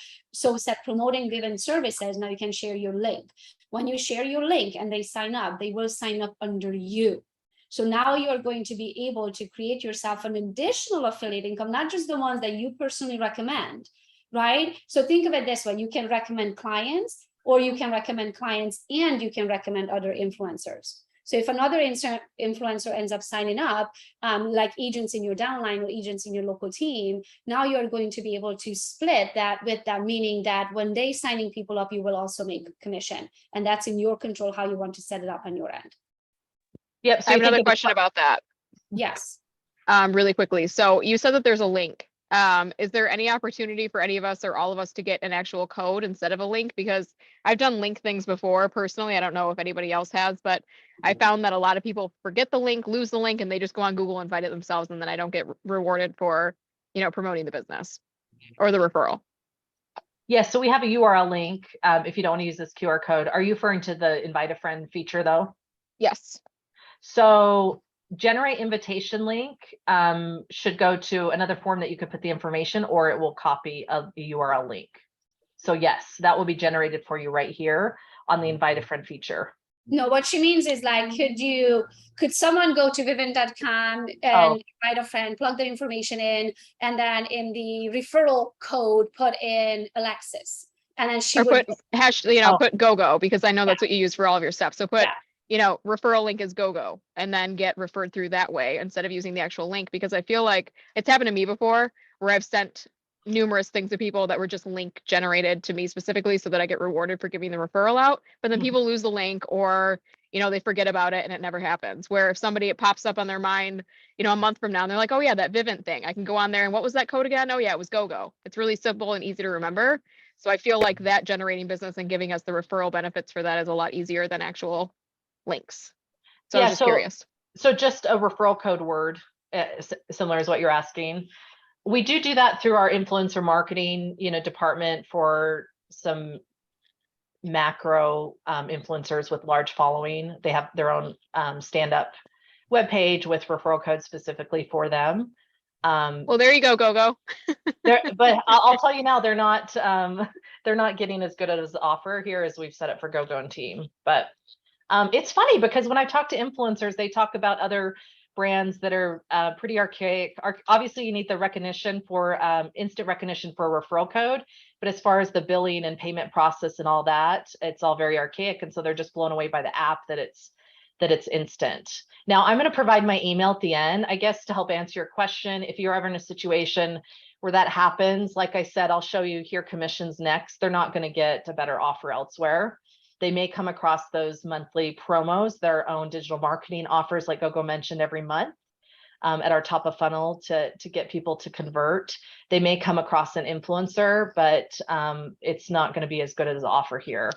promoting Vivint services, now you can share your link. When you share your link and they sign up, they will sign up under you. So now you're going to be able to create yourself an additional affiliate income, not just the ones that you personally recommend, right? So think of it this way: you can recommend clients, or you can recommend clients and you can recommend other influencers. So if another influencer ends up signing up, like agents in your downline or agents in your local team, now you're going to be able to split that with that, meaning that when they signing people up, you will also make commission. And that's in your control how you want to set it up on your end. Yep. So I have another question about that. Yes. Really quickly. So you said that there's a link. Is there any opportunity for any of us or all of us to get an actual code instead of a link? Because I've done link things before personally. I don't know if anybody else has, but I found that a lot of people forget the link, lose the link, and they just go on Google and find it themselves. And then I don't get rewarded for, promoting the business or the referral. Yes. So we have a URL link. If you don't want to use this QR code, are you referring to the invite a friend feature though? Yes. So generate invitation link should go to another form that you could put the information, or it will copy a URL link. So yes, that will be generated for you right here on the invite a friend feature. No, what she means is like, could someone go to vivint.com and Oh. invite a friend, plug their information in, and then in the referral code, put in Alexis, and then she Or would. put put Gogo, because I know that's what you use for all of your stuff. So put, Yeah. Referral link is Gogo, and then get referred through that way instead of using the actual link, because I feel like it's happened to me before where I've sent numerous things to people that were just link generated to me specifically so that I get rewarded for giving the referral out, but then people lose the link, or they forget about it and it never happens. Where if somebody, it pops up on their mind, a month from now, and they're like, oh yeah, that Vivint thing, I can go on there and what was that code again? Oh yeah, it was Gogo. It's really simple and easy to remember. So I feel like that generating business and giving us the referral benefits for that is a lot easier than actual links. So I was just curious. So just a referral code word, similar as what you're asking. We do that through our influencer marketing, department for some macro influencers with large following. They have their own stand-up webpage with referral codes specifically for them. Well, there you go, Gogo. But I'll tell you now, they're not getting as good as the offer here as we've set up for Gogo and team. But it's funny because when I talk to influencers, they talk about other brands that are pretty archaic. Obviously, you need the recognition for instant recognition for a referral code. But as far as the billing and payment process and all that, it's all very archaic. And so they're just blown away by the app that it's instant. Now, I'm going to provide my email at the end, I guess, to help answer your question. If you're ever in a situation where that happens, like I said, I'll show you here commissions next. They're not going to get a better offer elsewhere. They may come across those monthly promos, their own digital marketing offers, like Gogo mentioned, every month at our top of funnel to get people to convert. They may come across an influencer, but it's not going to be as good as the offer here.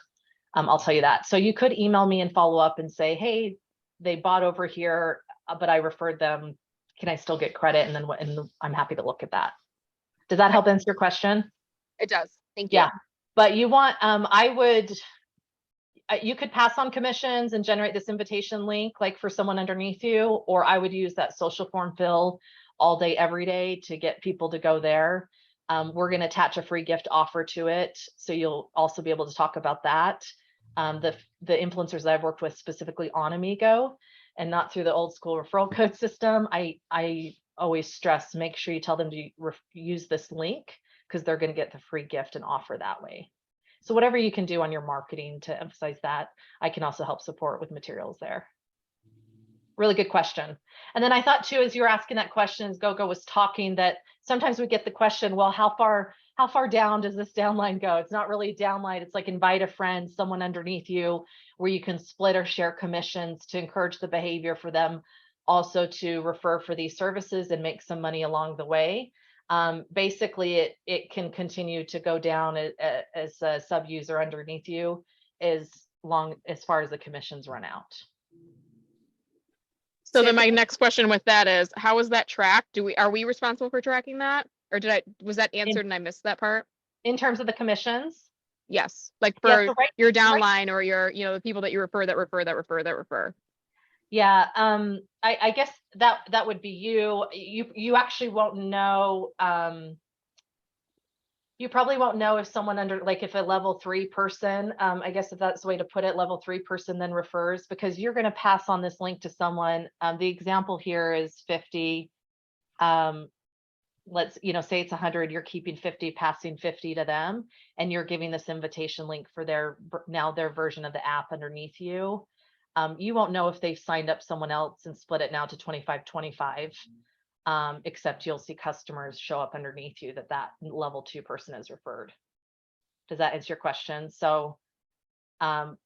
I'll tell you that. So you could email me and follow up and say, hey, they bought over here, but I referred them. Can I still get credit? And then I'm happy to look at that. Does that help answer your question? It does. Thank you. Yeah, but you want, you could pass on commissions and generate this invitation link like for someone underneath you, or I would use that social form fill all day, every day to get people to go there. We're going to attach a free gift offer to it. So you'll also be able to talk about that. The influencers that I've worked with specifically on Amigo and not through the old school referral code system, I always stress, make sure you tell them to use this link because they're going to get the free gift and offer that way. So whatever you can do on your marketing to emphasize that, I can also help support with materials there. Really good question. And then I thought too, as you were asking that question, as Gogo was talking, that sometimes we get the question, well, how far down does this downline go? It's not really a downline. It's like invite a friend, someone underneath you, where you can split or share commissions to encourage the behavior for them also to refer for these services and make some money along the way. Basically, it can continue to go down as a sub user underneath you as far as the commissions run out. So then my next question with that is, how is that tracked? Are we responsible for tracking that? Or was that answered and I missed that part? In terms of the commissions? Yes, like for so your downline or your, the people that you refer. Yeah, I guess that would be you. You actually won't know. You probably won't know if someone if a level 3 person, I guess if that's the way to put it, level 3 person then refers, because you're going to pass on this link to someone. The example here is 50. Let's, say it's 100, you're keeping 50, passing 50 to them, and you're giving this invitation link for their version of the app underneath you. You won't know if they've signed up someone else and split it now to 25-25, except you'll see customers show up underneath you that level 2 person is referred. Does that answer your question? So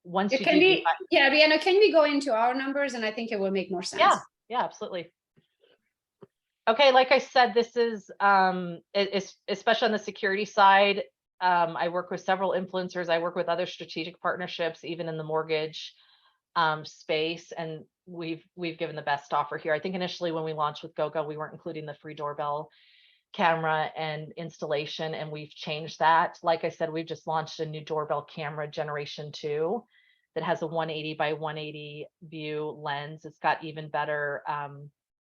once you yeah, Riana, can we go into our numbers? And I think it will make more sense. Yeah, absolutely. Okay, like I said, this is especially on the security side. I work with several influencers. I work with other strategic partnerships, even in the mortgage space, and we've given the best offer here. I think initially when we launched with Gogo, we weren't including the free doorbell camera and installation, and we've changed that. Like I said, we've just launched a new doorbell camera generation 2 that has a 180 by 180 view lens. It's got even better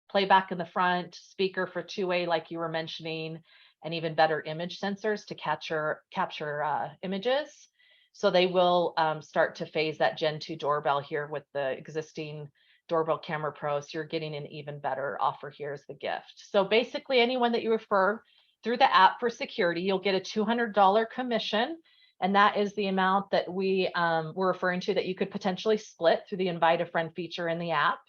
playback in the front, speaker for two-way, like you were mentioning, and even better image sensors to capture images. So they will start to phase that Gen 2 doorbell here with the existing Doorbell Camera Pro. So you're getting an even better offer here as the gift. So basically anyone that you refer through the app for security, you'll get a $200 commission. And that is the amount that we were referring to that you could potentially split through the invite a friend feature in the app.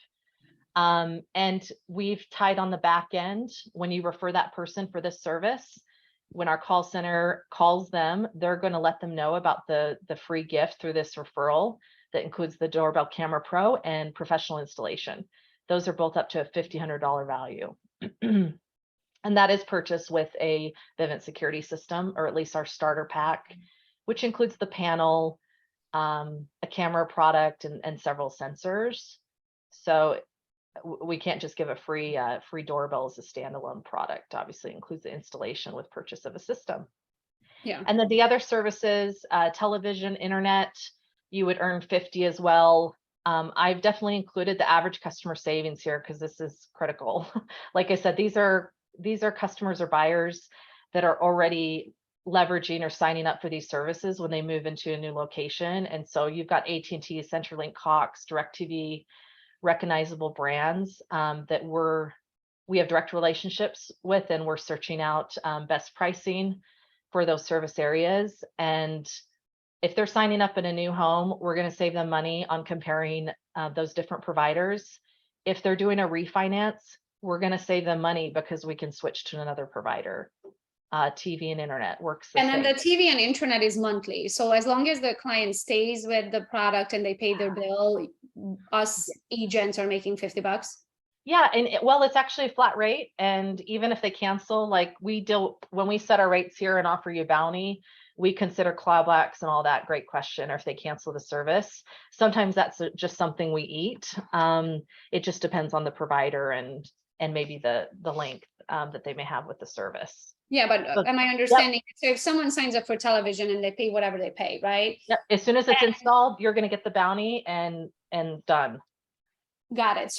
And we've tied on the back end when you refer that person for this service. When our call center calls them, they're going to let them know about the free gift through this referral that includes the Doorbell Camera Pro and professional installation. Those are both up to a $1,500 value. And that is purchased with a Vivint security system, or at least our starter pack, which includes the panel, a camera product, and several sensors. So we can't just give a free doorbell as a standalone product. Obviously, it includes the installation with purchase of a system. Yeah. And then the other services, television, internet, you would earn 50 as well. I've definitely included the average customer savings here because this is critical. Like I said, these are customers or buyers that are already leveraging or signing up for these services when they move into a new location. And so you've got AT&T, CenturyLink, Cox, DirecTV, recognizable brands that we have direct relationships with, and we're searching out best pricing for those service areas. And if they're signing up in a new home, we're going to save them money on comparing those different providers. If they're doing a refinance, we're going to save them money because we can switch to another provider. TV and internet works the And same. then the TV and internet is monthly. So as long as the client stays with the product and they pay their bill, us agents are making $50. Yeah, and well, it's actually a flat rate. And even if they cancel, like when we set our rates here and offer you a bounty, we consider clawbacks and all that. Great question. Or if they cancel the service, sometimes that's just something we eat. It just depends on the provider and maybe the length that they may have with the service. Yeah, but am I understanding? So if someone signs up for television and they pay whatever they pay, right? Yep. As soon as it's installed, you're going to get the bounty and done. Got it.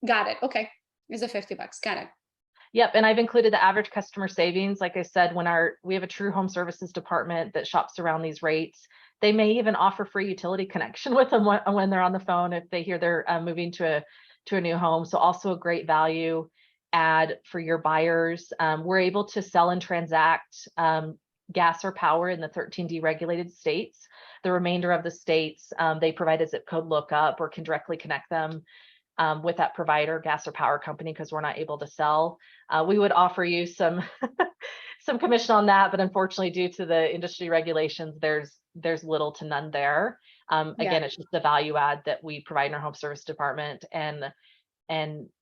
Got it. Okay. It's a $50. Got it. Yep. And I've included the average customer savings. Like I said, we have a true home services department that shops around these rates. They may even offer free utility connection with them when they're on the phone if they hear they're moving to a new home. So also a great value add for your buyers. We're able to sell and transact gas or power in the 13 deregulated states. The remainder of the states, they provide a zip code lookup or can directly connect them with that provider, gas or power company, because we're not able to sell. We would offer you some commission on that, but unfortunately, due to the industry regulations, there's little to none there. Again, it's just the value add that we provide in our home service department, and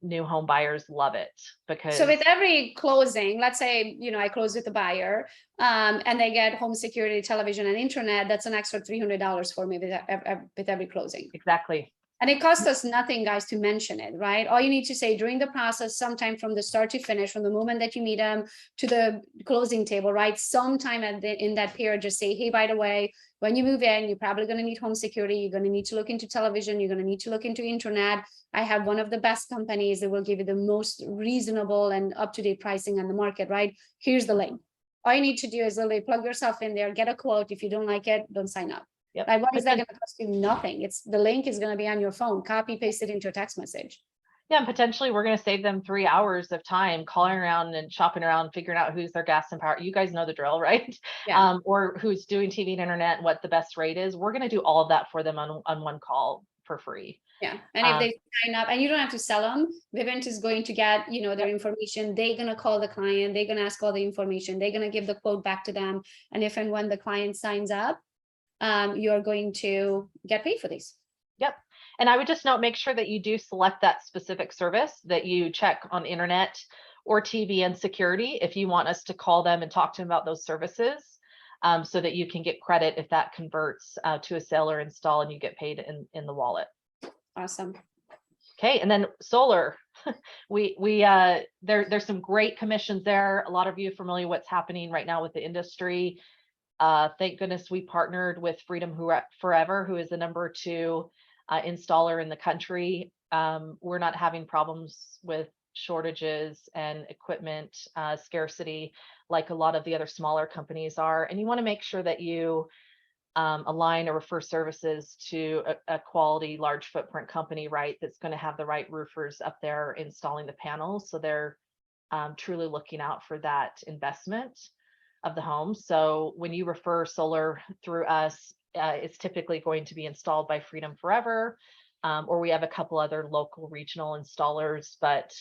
new home buyers love it because. So with every closing, let's say, I close with a buyer and they get home security, television and internet, that's an extra $300 for me with every closing. Exactly. And it costs us nothing, guys, to mention it, right? All you need to say during the process, sometime from the start to finish, from the moment that you meet them to the closing table, right? Sometime in that period, just say, hey, by the way, when you move in, you're probably going to need home security. You're going to need to look into television. You're going to need to look into internet. I have one of the best companies that will give you the most reasonable and up-to-date pricing on the market, right? Here's the link. All you need to do is literally plug yourself in there, get a quote. If you don't like it, don't sign up. Yep. Like, what is that going to cost you? Nothing. The link is going to be on your phone. Copy, paste it into a text message. Yeah, and potentially we're going to save them 3 hours of time calling around and shopping around, figuring out who's their gas and power. You guys know the drill, right? Yeah. Or who's doing TV and internet and what the best rate is. We're going to do all of that for them on one call for free. Yeah. And if they sign up, and you don't have to sell them, Vivint is going to get, their information. They're going to call the client. They're going to ask all the information. They're going to give the quote back to them. And if and when the client signs up, you're going to get paid for these. Yep. And I would just note, make sure that you do select that specific service that you check on internet or TV and security if you want us to call them and talk to them about those services, so that you can get credit if that converts to a sale or install and you get paid in the wallet. Awesome. Okay. And then solar, there's some great commissions there. A lot of you are familiar with what's happening right now with the industry. Thank goodness we partnered with Freedom Forever, who is the #2 installer in the country. We're not having problems with shortages and equipment scarcity like a lot of the other smaller companies are. And you want to make sure that you align or refer services to a quality large footprint company, right? That's going to have the right roofers up there installing the panels. So they're truly looking out for that investment of the home. So when you refer solar through us, it's typically going to be installed by Freedom Forever, or we have a couple other local regional installers, but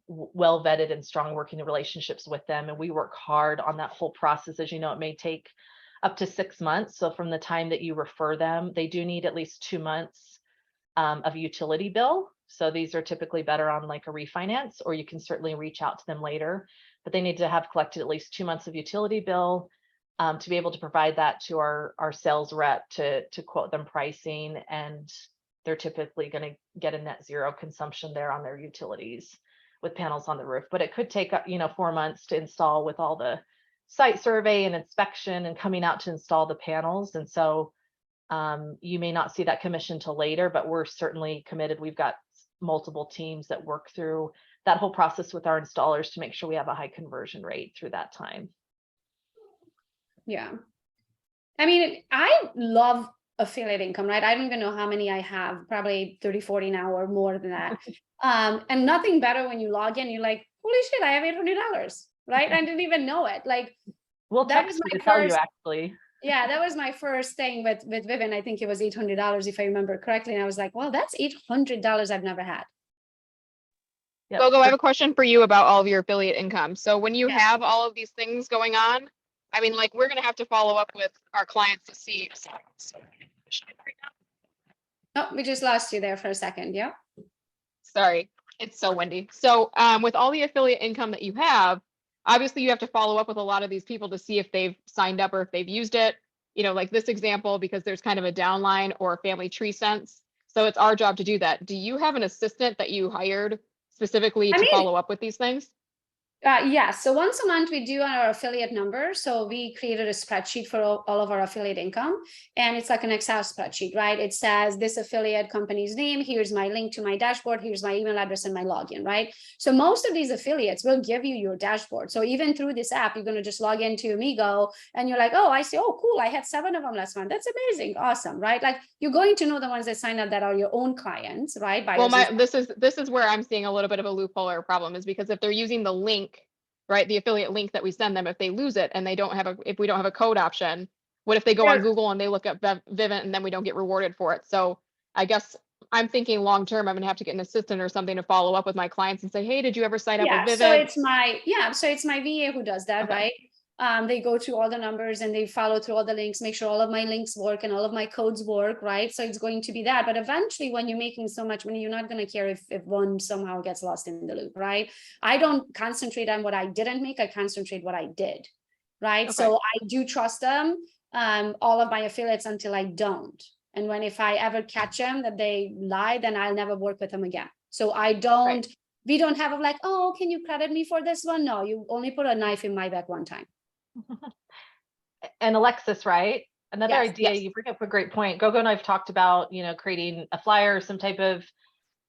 well vetted and strong working relationships with them. And we work hard on that whole process. As you know, it may take up to 6 months. So from the time that you refer them, they do need at least 2 months of utility bill. So these are typically better on like a refinance, or you can certainly reach out to them later, but they need to have collected at least 2 months of utility bill to be able to provide that to our sales rep to quote them pricing. And they're typically going to get a net zero consumption there on their utilities with panels on the roof. But it could take 4 months to install with all the site survey and inspection and coming out to install the panels. And so you may not see that commission till later, but we're certainly committed. We've got multiple teams that work through that whole process with our installers to make sure we have a high conversion rate through that time. Yeah. I mean, I love affiliate income, right? I don't even know how many I have, probably 30, 40 now or more than that. And nothing better when you log in, you're like, holy shit, I have $800, right? I didn't even know it. Like, We'll that text was you my to tell you first- actually. yeah, that was my first thing with Vivint. I think it was $800 if I remember correctly. And I was like, well, that's $800 I've never had. Yep. Gogo, I have a question for you about all of your affiliate income. So when you Yeah. have all of these things going on, I mean, like, we're gonna have to follow up with our clients to see. Oh, we just lost you there for a second. Yeah. Sorry, it's so windy. So with all the affiliate income that you have, obviously you have to follow up with a lot of these people to see if they've signed up or if they've used it. You know, like this example, because there's kind of a downline or a family tree sense. So it's our job to do that. Do you have an assistant that you hired specifically to follow up with these things? Yes. So once a month we do our affiliate numbers. So we created a spreadsheet for all of our affiliate income, and it's like an Excel spreadsheet, right? It says this affiliate company's name. Here's my link to my dashboard. Here's my email address and my login, right? So most of these affiliates will give you your dashboard. So even through this app, you're going to just log into Amigo and you're like, oh, I see. Oh, cool. I had 7 of them last month. That's amazing. Awesome. Right? Like you're going to know the ones that sign up that are your own clients, right? Well, this is where I'm seeing a little bit of a loophole or problem, is because if they're using the link, right, the affiliate link that we send them, if they lose it and they don't have if we don't have a code option, what if they go on Google and they look up Vivint and then we don't get rewarded for it? So I guess I'm thinking long term, I'm gonna have to get an assistant or something to follow up with my clients and say, hey, did you ever sign up with Vivint? So it's my VA who does that, right? They go through all the numbers and they follow through all the links, make sure all of my links work and all of my codes work, right? So it's going to be that. But eventually, when you're making so much money, you're not going to care if one somehow gets lost in the loop, right? I don't concentrate on what I didn't make. I concentrate what I did, right? Okay. So I do trust them, all of my affiliates, until I don't. And if I ever catch them that they lie, then I'll never work with them again. So I don't. Right. We don't have like, oh, can you credit me for this one? No, you only put a knife in my back one time. And Alexis, right? Another Yes, idea, yes. you bring up a great point. Gogo and I've talked about, creating a flyer, some type of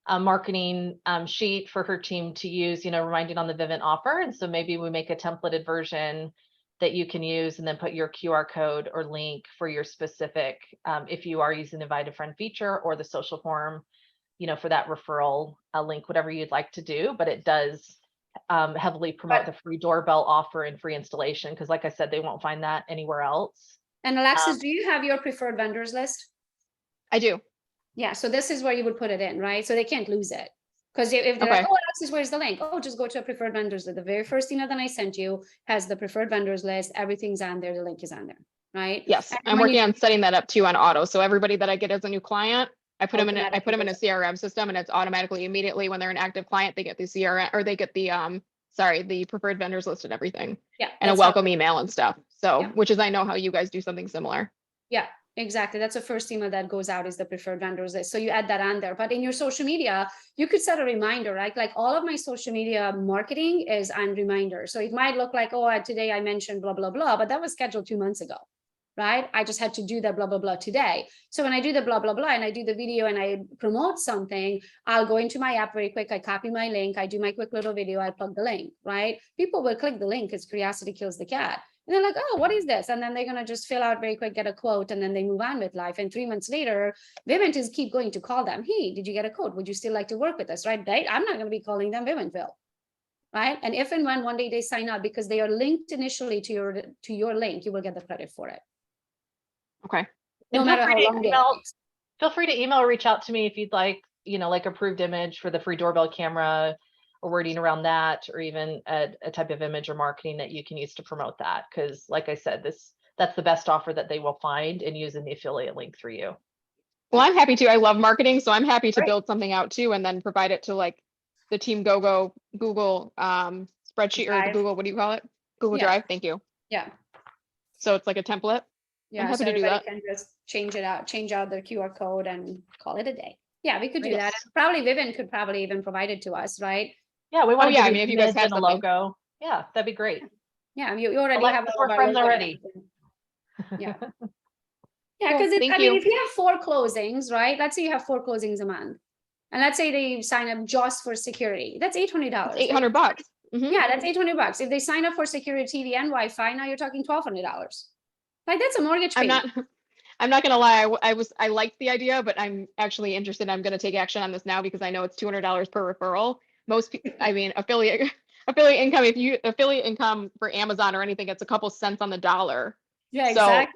marketing sheet for her team to use, reminding on the Vivint offer. And so maybe we make a templated version that you can use and then put your QR code or link for your specific, if you are using the invite a friend feature or the social form, for that referral link, whatever you'd like to do. But it does heavily promote the free doorbell offer and free installation, because like I said, they won't find that anywhere else. And Alexis, do you have your preferred vendors list? I do. Yeah, so this is where you would put it in, right? So they can't lose it. Because if they're like, Okay. oh, Alexis, where's the link? Oh, just go to a preferred vendors list. The very first email that I sent you has the preferred vendors list. Everything's on there. The link is on there, right? Yes, And I'm when working you- on setting that up too on auto. So everybody that I get as a new client, I put them in a Automatically CRM system, and it's automatically immediately when they're an active client, they get the CRM, or they get the preferred vendors list and everything, Yeah. and a that's how- welcome email and stuff. So, Yeah. which is, I know how you guys do something similar. Yeah. Exactly. That's the first email that goes out is the preferred vendors list. So you add that on there. But in your social media, you could set a reminder, right? Like all of my social media marketing is on reminder. So it might look like, oh, today I mentioned blah, blah, blah, but that was scheduled 2 months ago, right? I just had to do that blah, blah, blah today. So when I do the blah, blah, blah, and I do the video and I promote something, I'll go into my app very quick. I copy my link. I do my quick little video. I plug the link, right? People will click the link because curiosity kills the cat. And they're like, oh, what is this? And then they're going to just fill out very quick, get a quote, and then they move on with life. And 3 months later, Vivint is keep going to call them. Hey, did you get a quote? Would you still like to work with us? Right? I'm not going to be calling them Vivintville. Right? And if and when one day they sign up because they are linked initially to your link, you will get the credit for it. Okay. No And matter how long it takes. feel free to email or reach out to me if you'd like, like approved image for the free doorbell camera or wording around that, or even a type of image or marketing that you can use to promote that. Because like I said, that's the best offer that they will find and using the affiliate link through you. Well, I'm happy to. I love marketing, so I'm happy to Great. build something out too, and then provide it to like the team Gogo Google spreadsheet or the Drive. Google, what do you call it? Google Yeah. Drive. Thank you. Yeah. So it's like a template. Yeah. happy So to do everybody that. can just change out their QR code and call it a day. Yeah, we could do Yes. that. And probably Vivint could probably even provide it to us, right? Yeah, we want to yeah, give I you mean, an if you guys image have and a something. logo. Yeah, that'd be great. Yeah, you already Alexis, have all we're of our friends logo and already. everything. Yeah. Yeah, Cool, because thank I mean, you. if you have 4 closings, right? Let's say you have 4 closings a month. And let's say they sign up just for security. That's $800. It's $800. Mhm. Yeah, that's $800. If they sign up for security TV and Wi-Fi, now you're talking $1,200. Like that's a mortgage I'm payment. not. I'm not gonna lie. I liked the idea, but I'm actually interested. I'm gonna take action on this now because I know it's $200 per referral. Most people, I mean, affiliate income. If you affiliate income for Amazon or anything, it's a couple cents on the dollar. Yeah, So-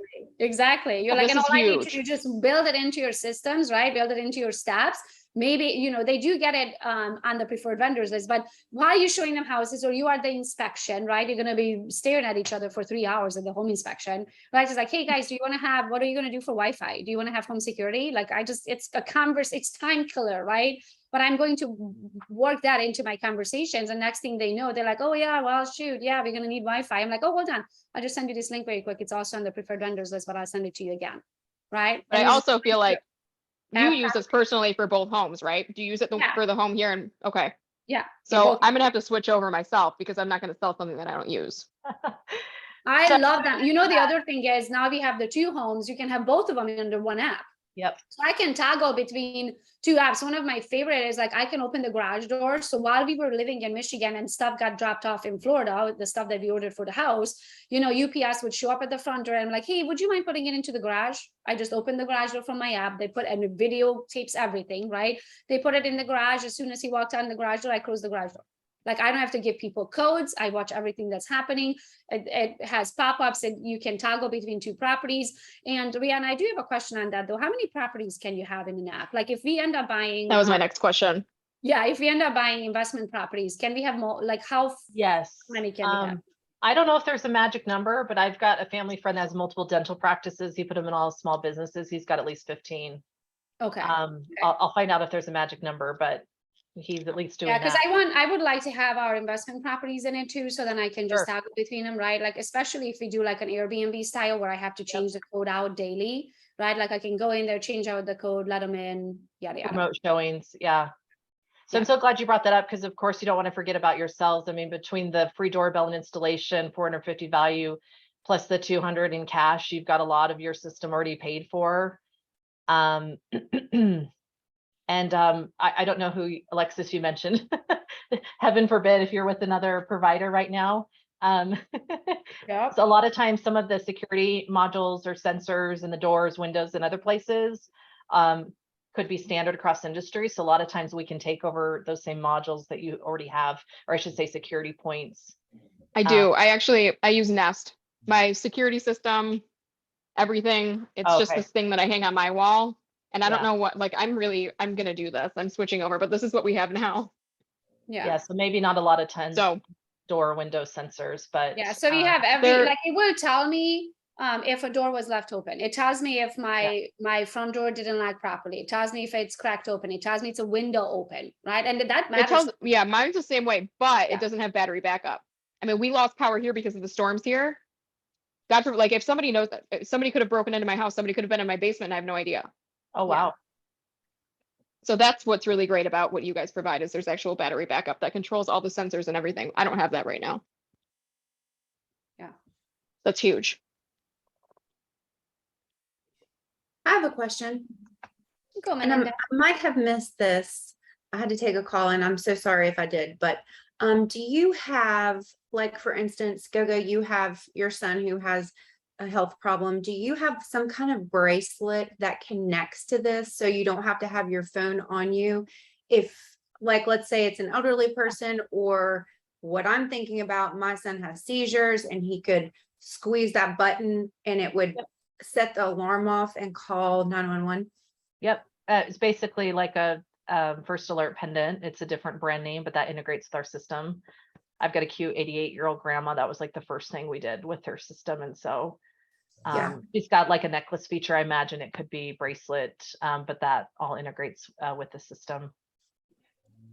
exactly. You're like, This and is all I need to huge. do just build it into your systems, right? Build it into your steps. Maybe, they do get it on the preferred vendors list, but while you're showing them houses or you are the inspection, right? You're going to be staring at each other for 3 hours at the home inspection, right? It's like, hey guys, what are you going to do for Wi-Fi? Do you want to have home security? Like it's a it's time killer, right? But I'm going to work that into my conversations. And next thing they know, they're like, oh yeah, well, shoot. Yeah, we're going to need Wi-Fi. I'm like, oh, hold on. I'll just send you this link very quick. It's also on the preferred vendors list, but I'll send it to you again. Right. But I And also feel like you app use this personally for both homes, right? Do you use it Yeah. for the home here? And okay. yeah. So both. I'm gonna have to switch over myself because I'm not gonna sell something that I don't use. I So- love that. The other thing is now we have the 2 homes. You can have both of them under one app. Yep. So I can toggle between 2 apps. One of my favorite is like I can open the garage door. So while we were living in Michigan and stuff got dropped off in Florida, the stuff that we ordered for the house, UPS would show up at the front door and I'm like, hey, would you mind putting it into the garage? I just opened the garage door from my app. They put and the video tapes everything, right? They put it in the garage. As soon as he walked out in the garage door, I closed the garage door. Like I don't have to give people codes. I watch everything that's happening. It has pop-ups and you can toggle between 2 properties. And Riana, I do have a question on that though. How many properties can you have in an app? Like if we end up buying, That was my next question. yeah, if we end up buying investment properties, can we have more? Like how Yes. many can we have? I don't know if there's a magic number, but I've got a family friend that has multiple dental practices. He put them in all small businesses. He's got at least 15. Okay. I'll find out if there's a magic number, but he's at least doing Yeah, because that. I would like to have our investment properties in it too, so then I can just Sure. toggle between them, right? Like especially if we do like an Airbnb style where I have to change the code out daily, right? Like I can go in there, change out the code, let them in, yada yada. Remote showings, yeah. So I'm so glad you brought that up because of course you don't want to forget about yourselves. I mean, between the free doorbell and installation, 450 value, plus the 200 in cash, you've got a lot of your system already paid for. And I don't know who, Alexis, you mentioned, heaven forbid if you're with another provider right now. Yeah. So a lot of times some of the security modules or sensors in the doors, windows, and other places could be standard across industry. So a lot of times we can take over those same modules that you already have, or I should say security points. I do. I use Nest. My security system, everything. It's just Okay. this thing that I hang on my wall. And I don't Yeah. know what, like, I'm gonna do this. I'm switching over, but this is what we have now. Yeah. So maybe not a lot of tons So door window sensors, but Yeah. So we have every, There- like it will tell me if a door was left open. It tells me if my front door didn't lock properly. It tells me if it's cracked open. It tells me it's a window open, right? And that it matters. tells, yeah, mine's the same way, but Yeah. it doesn't have battery backup. I mean, we lost power here because of the storms here. God forbid, like if somebody knows that if somebody could have broken into my house, somebody could have been in my basement, and I have no idea. Oh, Yeah. wow. So that's what's really great about what you guys provide is there's actual battery backup that controls all the sensors and everything. I don't have that right now. Yeah. That's huge. I have a question, Go, and Melinda. I might have missed this. I had to take a call, and I'm so sorry if I did, but do you have, like, for instance, Gogo, you have your son who has a health problem. Do you have some kind of bracelet that connects to this so you don't have to have your phone on you? If, like, let's say it's an elderly person, or what I'm thinking about, my son has seizures and he could squeeze that button and it would set the alarm off and call 911. Yep. It's basically like a first alert pendant. It's a different brand name, but that integrates with our system. I've got a cute 88-year-old grandma. That was like the first thing we did with her system. And so Yeah. she's got like a necklace feature. I imagine it could be bracelet, but that all integrates with the system.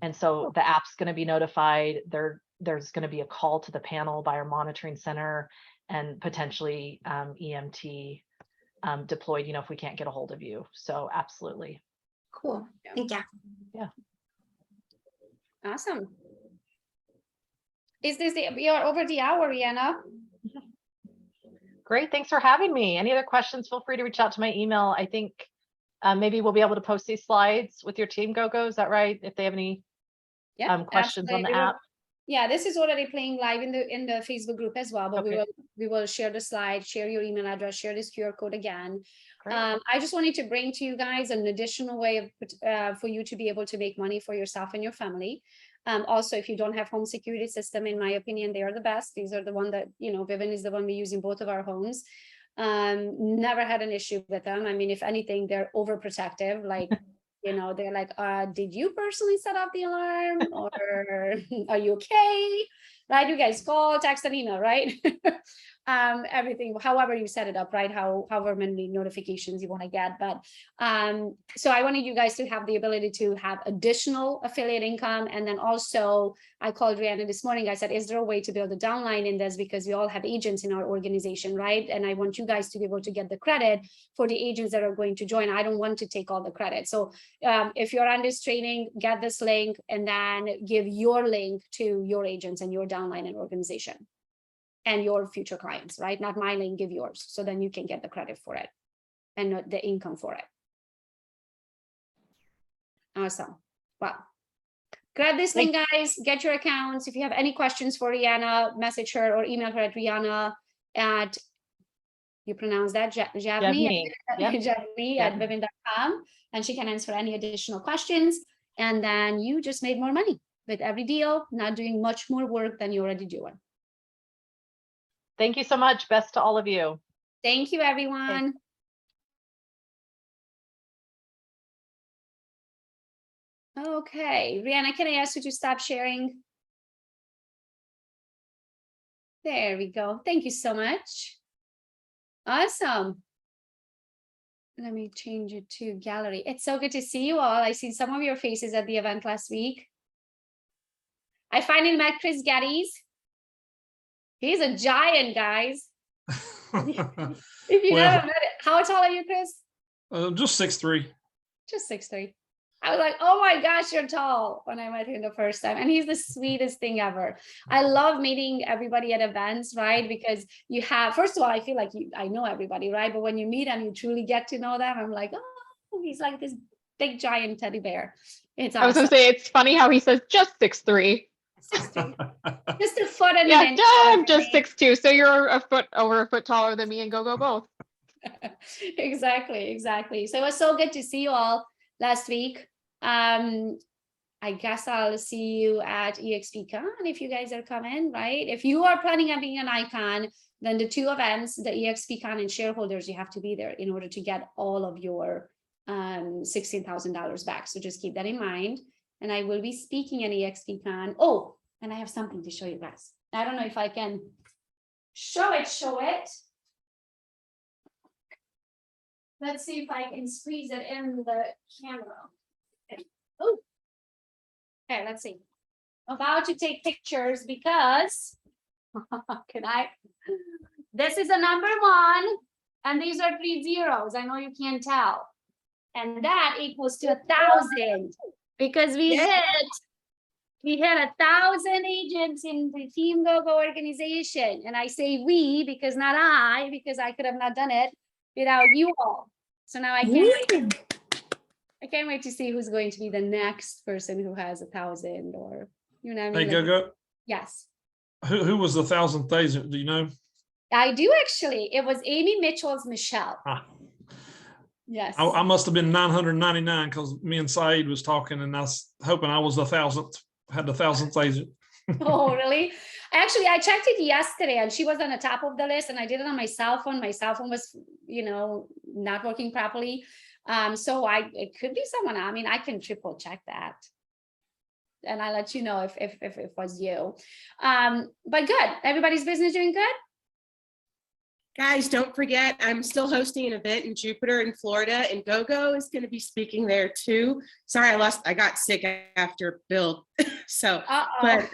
And so the app's going to be notified. There's going to be a call to the panel by our monitoring center and potentially EMT deployed, if we can't get a hold of you. So absolutely. Cool. Thank you. Awesome. Is this we are over the hour, Rihanna? Great. Thanks for having me. Any other questions? Feel free to reach out to my email. I think maybe we'll be able to post these slides with your team, Gogo. Is that right? If they have any Yeah, questions on the absolutely. app. Yeah, this is already playing live in the Facebook group as well, but Okay. we will share the slide, share your email address, share this QR code again. Great. I just wanted to bring to you guys an additional way of for you to be able to make money for yourself and your family. Also, if you don't have home security system, in my opinion, they are the best. These are the one that, Vivint is the one we use in both of our homes. Never had an issue with them. I mean, if anything, they're overprotective, like, they're like, did you personally set up the alarm, or are you okay? Right? You guys call, text, and email, right? Everything, however you set it up, right? However many notifications you want to get. But so I wanted you guys to have the ability to have additional affiliate income. And then also I called Rihanna this morning. I said, is there a way to build a downline in this? Because we all have agents in our organization, right? And I want you guys to be able to get the credit for the agents that are going to join. I don't want to take all the credit. So if you're on this training, get this link and then give your link to your agents and your downline and organization and your future clients, right? Not my link, give yours. So then you can get the credit for it and the income for it. Awesome. Well, grab this link, guys, get your accounts. If you have any questions for Rihanna, message her or email her at Rihanna at, you pronounce that, Jevne at Vivint.com, and she can answer any additional questions. And then you just made more money with every deal, not doing much more work than you're already doing. Thank you so much. Best to all of you. Thank you, everyone. Okay, Rihanna, can I ask you to stop sharing? There we go. Thank you so much. Awesome. Let me change it to gallery. It's so good to see you all. I see some of your faces at the event last week. I finally met Chris Geddes. He's a giant, guys. If you never met it, how tall are you, Chris? Just 6'3". Just 6'3". I was like, oh my gosh, you're tall when I met him the first time. And he's the sweetest thing ever. I love meeting everybody at events, right? Because you have, first of all, I feel like I know everybody, right? But when you meet them, you truly get to know them. I'm like, oh, he's like this big giant teddy bear. It's awesome. I was gonna say, it's funny how he says just 6'3". 6'3". Just a foot and Yeah, an inch. I'm just 6'2". So you're over a foot taller than me and Gogo both. Exactly. So it was so good to see you all last week. I guess I'll see you at EXPCon if you guys are coming, right? If you are planning on being an icon, then the two events, the EXPCon and shareholders, you have to be there in order to get all of your $16,000 back. So just keep that in mind. And I will be speaking at EXPCon. Oh, and I have something to show you guys. I don't know if I can show it. Let's see if I can squeeze it in the camera. Oh, okay, let's see. I'm about to take pictures because can I? This is a number 1, and these are 3 zeros. I know you can't tell. And that equals to 1,000 because we hit 1,000 agents in the Team Gogo organization. And I say we because not I, because I could have not done it without you all. So now I can't wait to see who's going to be the next person who has 1,000 or, you know what I mean? Hey, Gogo, Yes, who was the 1,000th agent? Do you know? I do actually. It was Amy Mitchell's Michelle. Ah, Yes. I must have been 999 because me and Saeed was talking, and I was hoping I was the 1,000th, had the 1,000th agent. Oh, really? Actually, I checked it yesterday and she was on the top of the list, and I did it on my cell phone. My cell phone was, not working properly. So it could be someone. I mean, I can triple check that. And I'll let you know if it was you. But good. Everybody's business doing good? Guys, don't forget, I'm still hosting an event in Jupiter in Florida, and Gogo is going to be speaking there too. Sorry, I got sick after Bill. So, but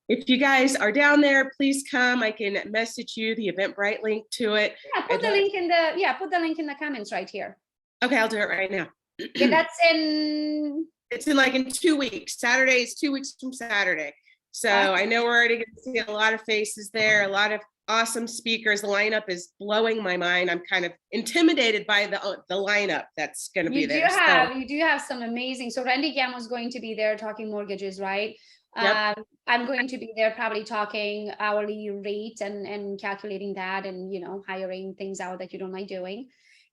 if you guys are down there, please come. I can message you the Eventbrite link to it. Yeah, put the link in the comments right here. Okay, I'll do it right now. Yeah, that's in. It's in 2 weeks. Saturday is 2 weeks from Saturday. So I know we're already going to see a lot of faces there, a lot of awesome speakers. The lineup is blowing my mind. I'm kind of intimidated by the lineup that's going to be there. You do have some amazing. So Randy Gammo is going to be there talking mortgages, right? Yep. I'm going to be there probably talking hourly rate and calculating that and hiring things out that you don't like doing.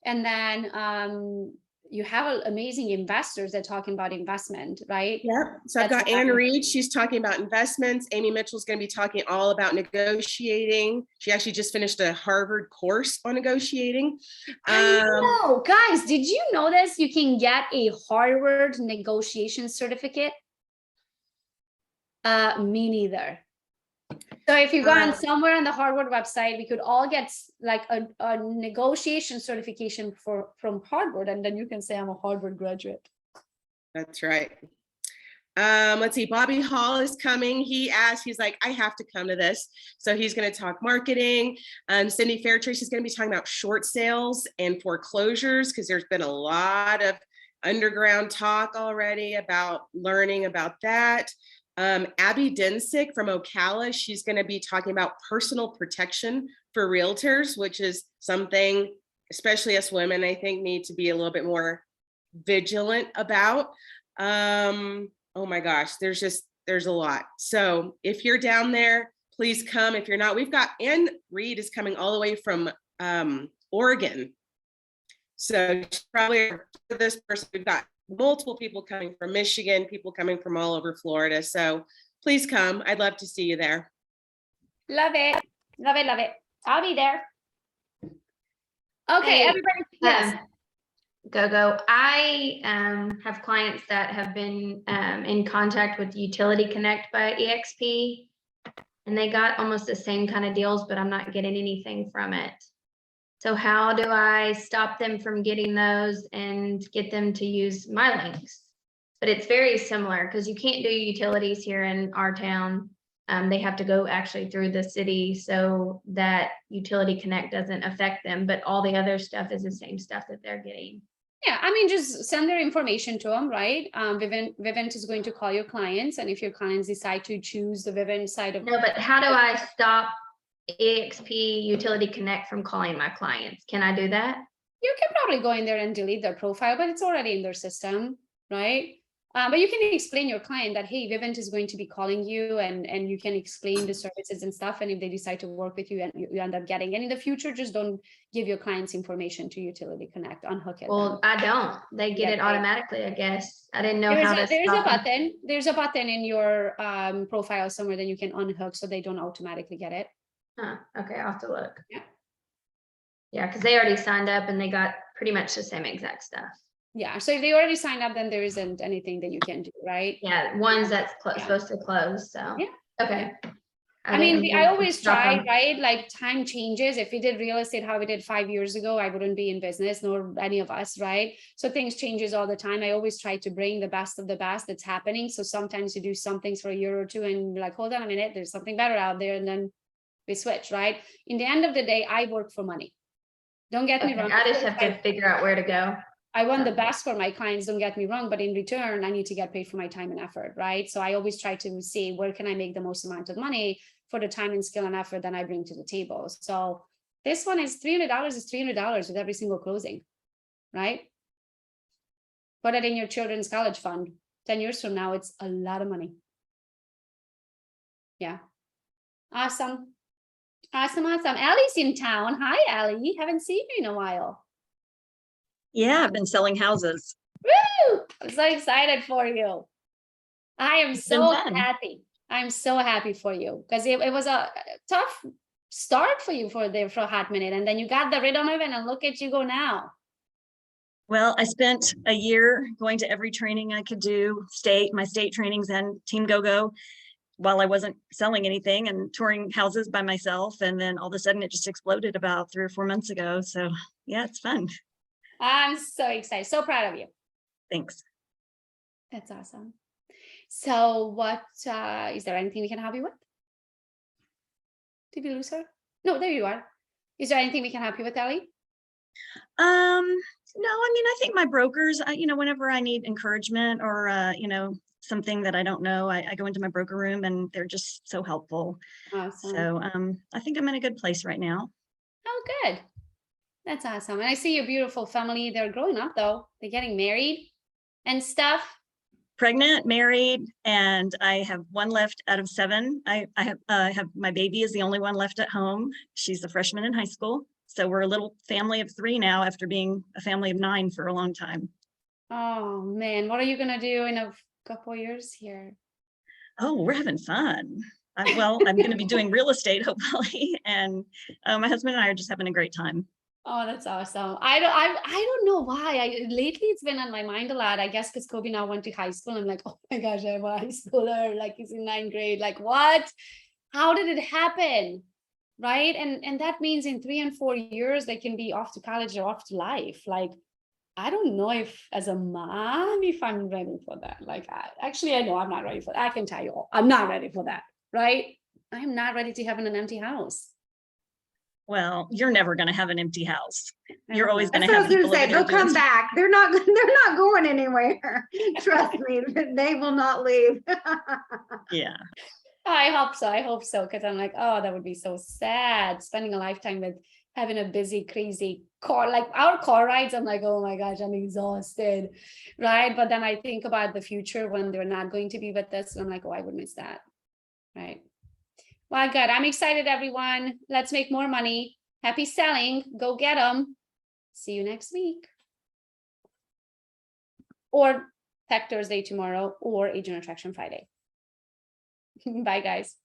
And then you have amazing investors that are talking about investment, right? Yep. So I've got Ann Reed. She's talking about investments. Amy Mitchell's going to be talking all about negotiating. She actually just finished a Harvard course on negotiating. I know, guys, did you know this? You can get a Harvard negotiation certificate. Me neither. So if you go on somewhere on the Harvard website, we could all get like a negotiation certification from Harvard, and then you can say I'm a Harvard graduate. That's right. Let's see, Bobby Hall is coming. He's like, I have to come to this. So he's going to talk marketing. Cindy Fairtrace is going to be talking about short sales and foreclosures, because there's been a lot of underground talk already about learning about that. Abby Densick from Ocala, she's going to be talking about personal protection for realtors, which is something, especially us women, I think need to be a little bit more vigilant about. Oh my gosh, there's a lot. So if you're down there, please come. If you're not, we've got Ann Reed is coming all the way from Oregon. So probably for this person, we've got multiple people coming from Michigan, people coming from all over Florida. So please come. I'd love to see you there. Love it. Love it. Love it. I'll be there. Okay, Hey, everybody. Yes. Gogo, I have clients that have been in contact with Utility Connect by EXP, and they got almost the same kind of deals, but I'm not getting anything from it. So how do I stop them from getting those and get them to use my links? But it's very similar because you can't do utilities here in our town. They have to go actually through the city so that Utility Connect doesn't affect them, but all the other stuff is the same stuff that they're getting. Yeah, I mean, just send their information to them, right? Vivint is going to call your clients, and if your clients decide to choose the Vivint side of No, but how do I stop EXP Utility Connect from calling my clients? Can I do that? You can probably go in there and delete their profile, but it's already in their system, right? But you can explain your client that, hey, Vivint is going to be calling you, and you can explain the services and stuff. And if they decide to work with you and you end up getting, and in the future, just don't give your clients information to Utility Connect, unhook it. Well, I don't. They get it automatically, I guess. I didn't know how to There's a stop them. button. There's a button in your profile somewhere that you can unhook so they don't automatically get it. Huh, okay, I'll have to look. Yeah. Yeah, because they already signed up and they got pretty much the same exact stuff. Yeah, so if they already signed up, then there isn't anything that you can do, right? Yeah, ones that's supposed to close, so. Yeah. Okay. I mean, didn't I always stop try, them. right? Like time changes. If we did real estate how we did 5 years ago, I wouldn't be in business, nor any of us, right? So things changes all the time. I always try to bring the best of the best that's happening. So sometimes you do some things for a year or two and you're like, hold on a minute, there's something better out there. And then we switch, right? In the end of the day, I work for money. Don't get me Okay, wrong. I just have to figure out where to go. I want the best for my clients, don't get me wrong, but in return, I need to get paid for my time and effort, right? So I always try to see where can I make the most amount of money for the time and skill and effort that I bring to the table. So this one is $300 is $300 with every single closing, right? Put it in your children's college fund. 10 years from now, it's a lot of money. Yeah. Awesome. Awesome. Allie's in town. Hi, Allie. Haven't seen you in a while. Yeah, I've been selling houses. Woo! I'm so excited for you. I am been so fun. happy. I'm so happy for you because it was a tough start for you for a hot minute, and then you got the rhythm of it, and look at you go now. Well, I spent a year going to every training I could do, my state trainings and Team Gogo, while I wasn't selling anything and touring houses by myself. And then all of a sudden it just exploded about 3 or 4 months ago. So yeah, it's fun. I'm so excited, so proud of you. Thanks. That's awesome. So what is there anything we can help you with? Did we lose her? No, there you are. Is there anything we can help you with, Ellie? No, I mean, I think my brokers, whenever I need encouragement or, something that I don't know, I go into my broker room and they're just so helpful. Awesome. So I think I'm in a good place right now. Oh, good. That's awesome. And I see your beautiful family. They're growing up though. They're getting married and stuff. Pregnant, married, and I have one left out of 7. I have my baby is the only one left at home. She's a freshman in high school. So we're a little family of 3 now after being a family of 9 for a long time. Oh man, what are you gonna do in a couple of years here? Oh, we're having fun. I'm going to be doing real estate hopefully, and my husband and I are just having a great time. Oh, that's awesome. I don't know why. Lately it's been on my mind a lot. I guess because Kobe now went to high school. I'm like, oh my gosh, I have a high schooler. Like he's in 9th grade. Like what? How did it happen? Right. And that means in 3 and 4 years they can be off to college or off to life. Like I don't know if as a mom, if I'm ready for that. Like I know I'm not ready for that. I can tell you all, I'm not ready for that. Right. I'm not ready to have an empty house. Well, you're never going to have an empty house. You're know. always going That's to what I have was people gonna say. living They'll in come back. They're not going anywhere. Trust me, they will not leave. Yeah. I hope so. I hope so. Because I'm like, oh, that would be so sad. Spending a lifetime with having a busy, crazy car, like our car rides. I'm like, oh my gosh, I'm exhausted. Right. But then I think about the future when they're not going to be with us. And I'm like, oh, I would miss that. Right. Well, good. I'm excited, everyone. Let's make more money. Happy selling. Go get them. See you next week. Or Tech Thursday tomorrow or Agent Attraction Friday. Bye, guys.